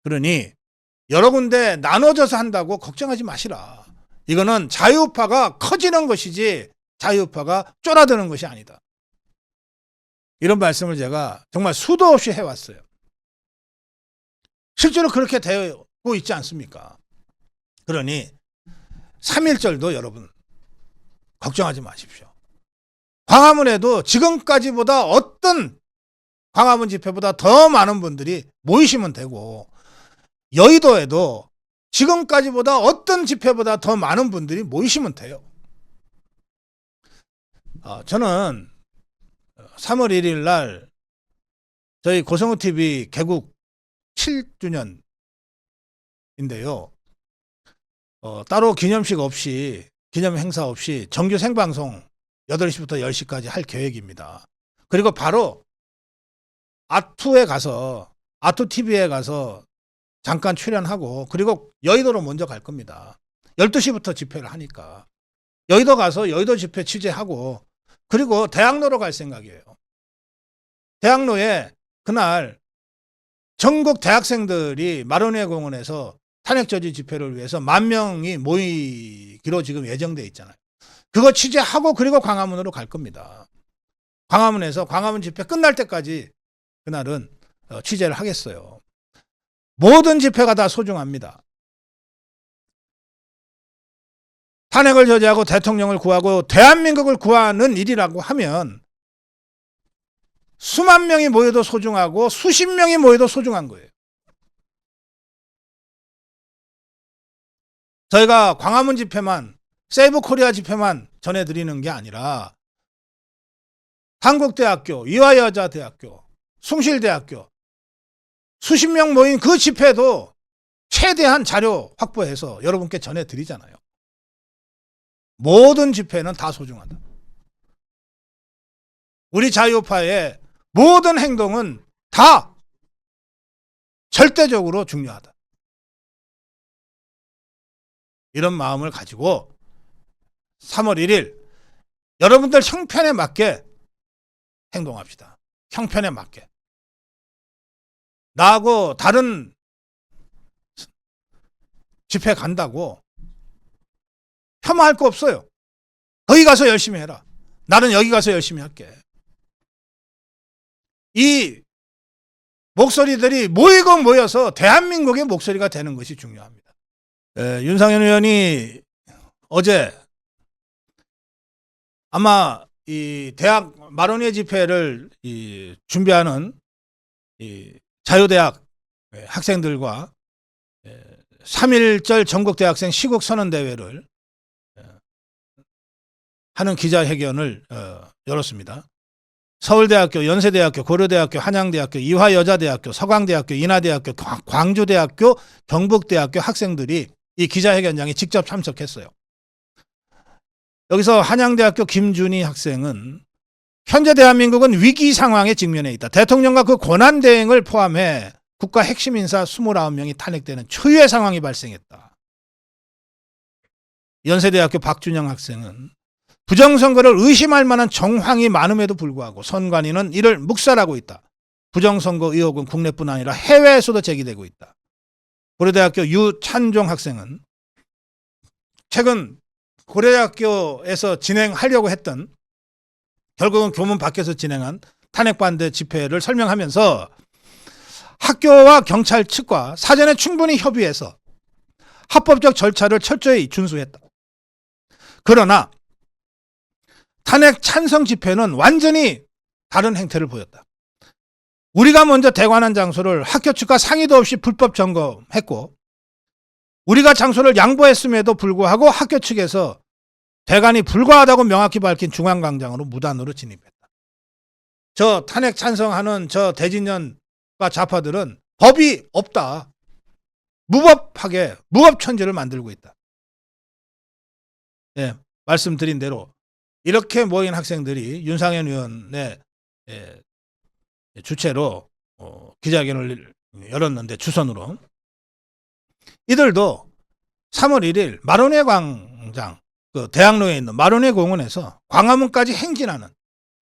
그러니 여러 군데 나눠져서 한다고 걱정하지 마시라. 이거는 자유파가 커지는 것이지 자유파가 쫄아드는 것이 아니다. 이런 말씀을 제가 정말 수도 없이 해왔어요. 실제로 그렇게 되고 있지 않습니까? 그러니 3.1절도 여러분 걱정하지 마십시오. 광화문에도 지금까지보다 어떤 광화문 집회보다 더 많은 분들이 모이시면 되고 여의도에도 지금까지보다 어떤 집회보다 더 많은 분들이 모이시면 돼요. 저는 3월 1일 날 저희 고성우TV 개국 7주년인데요. 따로 기념식 없이 기념 행사 없이 정규 생방송 8시부터 10시까지 할 계획입니다. 그리고 바로 아투에 가서 아투TV에 가서 잠깐 출연하고 그리고 여의도로 먼저 갈 겁니다. 12시부터 집회를 하니까 여의도 가서 여의도 집회 취재하고 그리고 대학로로 갈 생각이에요. 대학로에 그날 전국 대학생들이 마로니에 공원에서 탄핵저지 집회를 위해서 10,000명이 모이기로 지금 예정돼 있잖아요. 그거 취재하고 그리고 광화문으로 갈 겁니다. 광화문에서 광화문 집회 끝날 때까지 그날은 취재를 하겠어요. 모든 집회가 다 소중합니다. 탄핵을 저지하고 대통령을 구하고 대한민국을 구하는 일이라고 하면 수만 명이 모여도 소중하고 수십 명이 모여도 소중한 거예요. 저희가 광화문 집회만, 세이브 코리아 집회만 전해드리는 게 아니라 한국대학교, 이화여자대학교, 숭실대학교 수십 명 모인 그 집회도 최대한 자료 확보해서 여러분께 전해드리잖아요. 모든 집회는 다 소중하다. 우리 자유파의 모든 행동은 다 절대적으로 중요하다. 이런 마음을 가지고 3월 1일 여러분들 형편에 맞게 행동합시다. 형편에 맞게. 나하고 다른 집회 간다고 혐오할 거 없어요. 거기 가서 열심히 해라. 나는 여기 가서 열심히 할게. 이 목소리들이 모이고 모여서 대한민국의 목소리가 되는 것이 중요합니다. 윤상현 의원이 어제 아마 이 대학 마로니에 집회를 준비하는 이 자유대학 학생들과 3.1절 전국대학생 시국선언대회를 하는 기자회견을 열었습니다. 서울대학교, 연세대학교, 고려대학교, 한양대학교, 이화여자대학교, 서강대학교, 인하대학교, 광주대학교, 경북대학교 학생들이 이 기자회견장에 직접 참석했어요. 여기서 한양대학교 김준희 학생은 현재 대한민국은 위기 상황에 직면해 있다. 대통령과 그 권한대행을 포함해 국가 핵심 인사 29명이 탄핵되는 초유의 상황이 발생했다. 연세대학교 박준영 학생은 부정선거를 의심할 만한 정황이 많음에도 불구하고 선관위는 이를 묵살하고 있다. 부정선거 의혹은 국내뿐 아니라 해외에서도 제기되고 있다. 고려대학교 유찬종 학생은 최근 고려대학교에서 진행하려고 했던, 결국은 교문 밖에서 진행한 탄핵 반대 집회를 설명하면서 학교와 경찰 측과 사전에 충분히 협의해서 합법적 절차를 철저히 준수했다. 그러나 탄핵 찬성 집회는 완전히 다른 행태를 보였다. 우리가 먼저 대관한 장소를 학교 측과 상의도 없이 불법 점검했고, 우리가 장소를 양보했음에도 불구하고 학교 측에서 대관이 불가하다고 명확히 밝힌 중앙광장으로 무단으로 진입했다. 저 탄핵 찬성하는 저 대진년과 좌파들은 법이 없다. 무법하게 무법천지를 만들고 있다. 예, 말씀드린 대로 이렇게 모인 학생들이 윤상현 의원의 주최로 기자회견을 열었는데, 주선으로 이들도 3월 1일 마로니에 광장, 그 대학로에 있는 마로니에 공원에서 광화문까지 행진하는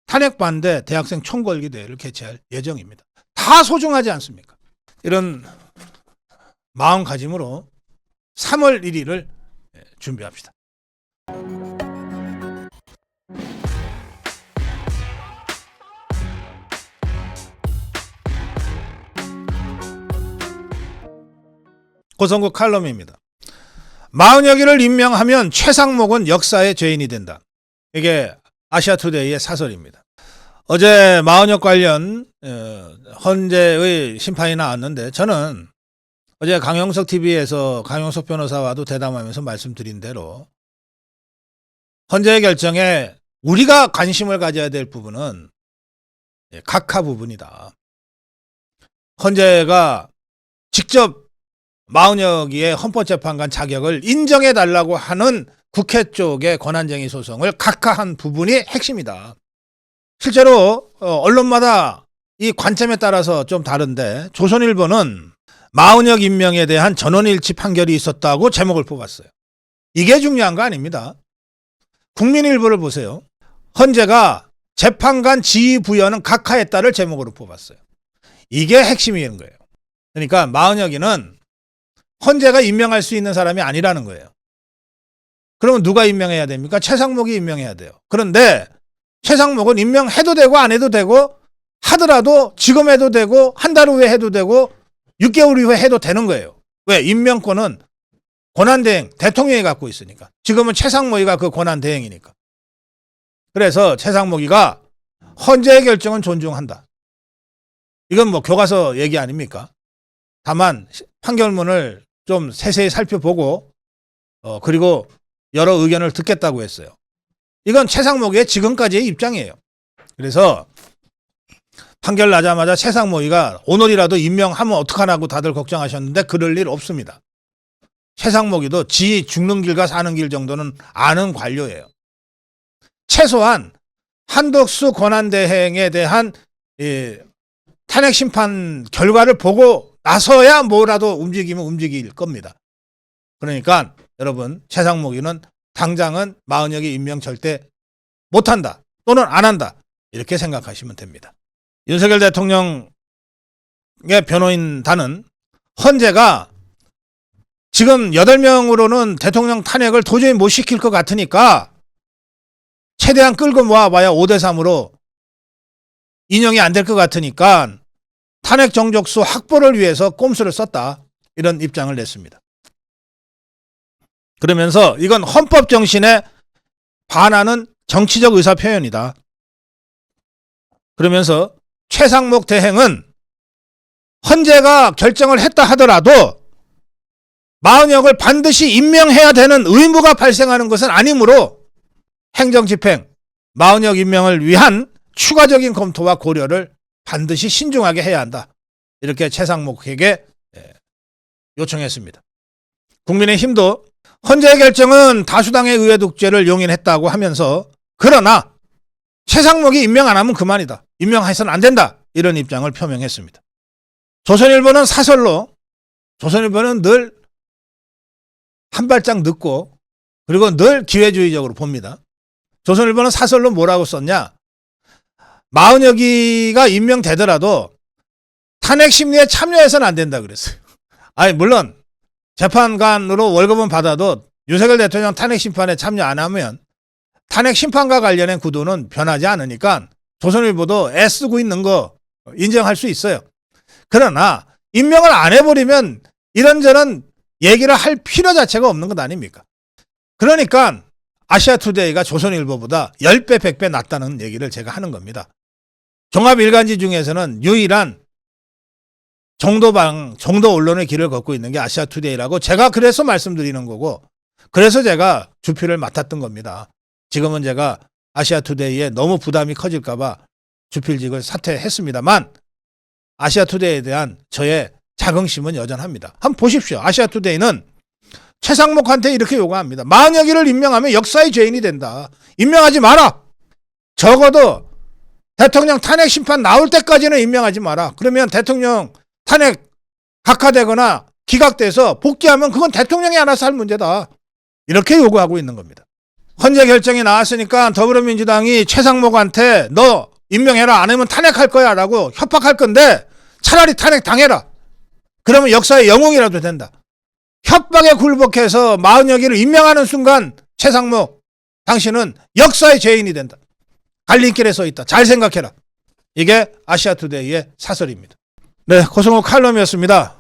탄핵 반대 대학생 총궐기 대회를 개최할 예정입니다. 다 소중하지 않습니까? 이런 마음가짐으로 3월 1일을 준비합시다. 고성국 칼럼입니다. 마흔여기를 임명하면 최상목은 역사의 죄인이 된다. 이게 아시아투데이의 사설입니다. 어제 마흔역 관련 헌재의 심판이 나왔는데, 저는 어제 강용석 TV에서 강용석 변호사와도 대담하면서 말씀드린 대로 헌재의 결정에 우리가 관심을 가져야 될 부분은 각하 부분이다. 헌재가 직접 마흔여기의 헌법재판관 자격을 인정해달라고 하는 국회 쪽의 권한쟁의 소송을 각하한 부분이 핵심이다. 실제로 언론마다 이 관점에 따라서 좀 다른데, 조선일보는 마흔역 임명에 대한 전원일치 판결이 있었다고 제목을 뽑았어요. 이게 중요한 거 아닙니다. 국민일보를 보세요. 헌재가 재판관 지휘 부여는 각하했다를 제목으로 뽑았어요. 이게 핵심인 거예요. 그러니까 마흔여기는 헌재가 임명할 수 있는 사람이 아니라는 거예요. 그러면 누가 임명해야 됩니까? 최상목이 임명해야 돼요. 그런데 최상목은 임명해도 되고 안 해도 되고, 하더라도 지금 해도 되고 한 달 후에 해도 되고 6개월 후에 해도 되는 거예요. 왜? 임명권은 권한대행 대통령이 갖고 있으니까. 지금은 최상목이가 그 권한대행이니까. 그래서 최상목이가 헌재의 결정은 존중한다. 이건 뭐 교과서 얘기 아닙니까? 다만 판결문을 좀 세세히 살펴보고 그리고 여러 의견을 듣겠다고 했어요. 이건 최상목의 지금까지의 입장이에요. 그래서 판결 나자마자 최상목이가 오늘이라도 임명하면 어떡하냐고 다들 걱정하셨는데 그럴 일 없습니다. 최상목이도 지 죽는 길과 사는 길 정도는 아는 관료예요. 최소한 한덕수 권한대행에 대한 탄핵 심판 결과를 보고 나서야 뭐라도 움직이면 움직일 겁니다. 그러니까 여러분, 최상목이는 당장은 마은혁이 임명 절대 못한다 또는 안 한다 이렇게 생각하시면 됩니다. 윤석열 대통령의 변호인단은 헌재가 지금 8명으로는 대통령 탄핵을 도저히 못 시킬 것 같으니까 최대한 끌고 모아봐야 5대3으로 인용이 안 될 것 같으니까 탄핵 정족수 확보를 위해서 꼼수를 썼다. 이런 입장을 냈습니다. 그러면서 이건 헌법 정신에 반하는 정치적 의사표현이다. 그러면서 최상목 대행은 헌재가 결정을 했다 하더라도 마은혁을 반드시 임명해야 되는 의무가 발생하는 것은 아니므로 행정집행, 마은혁 임명을 위한 추가적인 검토와 고려를 반드시 신중하게 해야 한다. 이렇게 최상목에게 요청했습니다. 국민의힘도 헌재의 결정은 다수당의 의회 독재를 용인했다고 하면서 그러나 최상목이 임명 안 하면 그만이다. 임명해서는 안 된다. 이런 입장을 표명했습니다. 조선일보는 사설로 조선일보는 늘 한 발짝 늦고 그리고 늘 기회주의적으로 봅니다. 조선일보는 사설로 뭐라고 썼냐? 마은혁이가 임명되더라도 탄핵 심리에 참여해서는 안 된다 그랬어요. 아니 물론 재판관으로 월급은 받아도 윤석열 대통령 탄핵 심판에 참여 안 하면 탄핵 심판과 관련된 구도는 변하지 않으니까 조선일보도 애쓰고 있는 거 인정할 수 있어요. 그러나 임명을 안 해버리면 이런저런 얘기를 할 필요 자체가 없는 것 아닙니까? 그러니까 아시아투데이가 조선일보보다 10배, 100배 낫다는 얘기를 제가 하는 겁니다. 종합일간지 중에서는 유일한 정도 언론의 길을 걷고 있는 게 아시아투데이라고 제가 그래서 말씀드리는 거고 그래서 제가 주필을 맡았던 겁니다. 지금은 제가 아시아투데이에 너무 부담이 커질까 봐 주필직을 사퇴했습니다만 아시아투데이에 대한 저의 자긍심은 여전합니다. 한번 보십시오. 아시아투데이는 최상목한테 이렇게 요구합니다. 마은혁이를 임명하면 역사의 죄인이 된다. 임명하지 마라. 적어도 대통령 탄핵 심판 나올 때까지는 임명하지 마라. 그러면 대통령 탄핵 각하되거나 기각돼서 복귀하면 그건 대통령이 알아서 할 문제다. 이렇게 요구하고 있는 겁니다. 헌재 결정이 나왔으니까 더불어민주당이 최상목한테 너 임명해라 안 하면 탄핵할 거야 라고 협박할 건데 차라리 탄핵 당해라. 그러면 역사의 영웅이라도 된다. 협박에 굴복해서 마은혁이를 임명하는 순간 최상목 당신은 역사의 죄인이 된다. 갈림길에 서 있다. 잘 생각해라. 이게 아시아투데이의 사설입니다. 네, 고성호 칼럼이었습니다.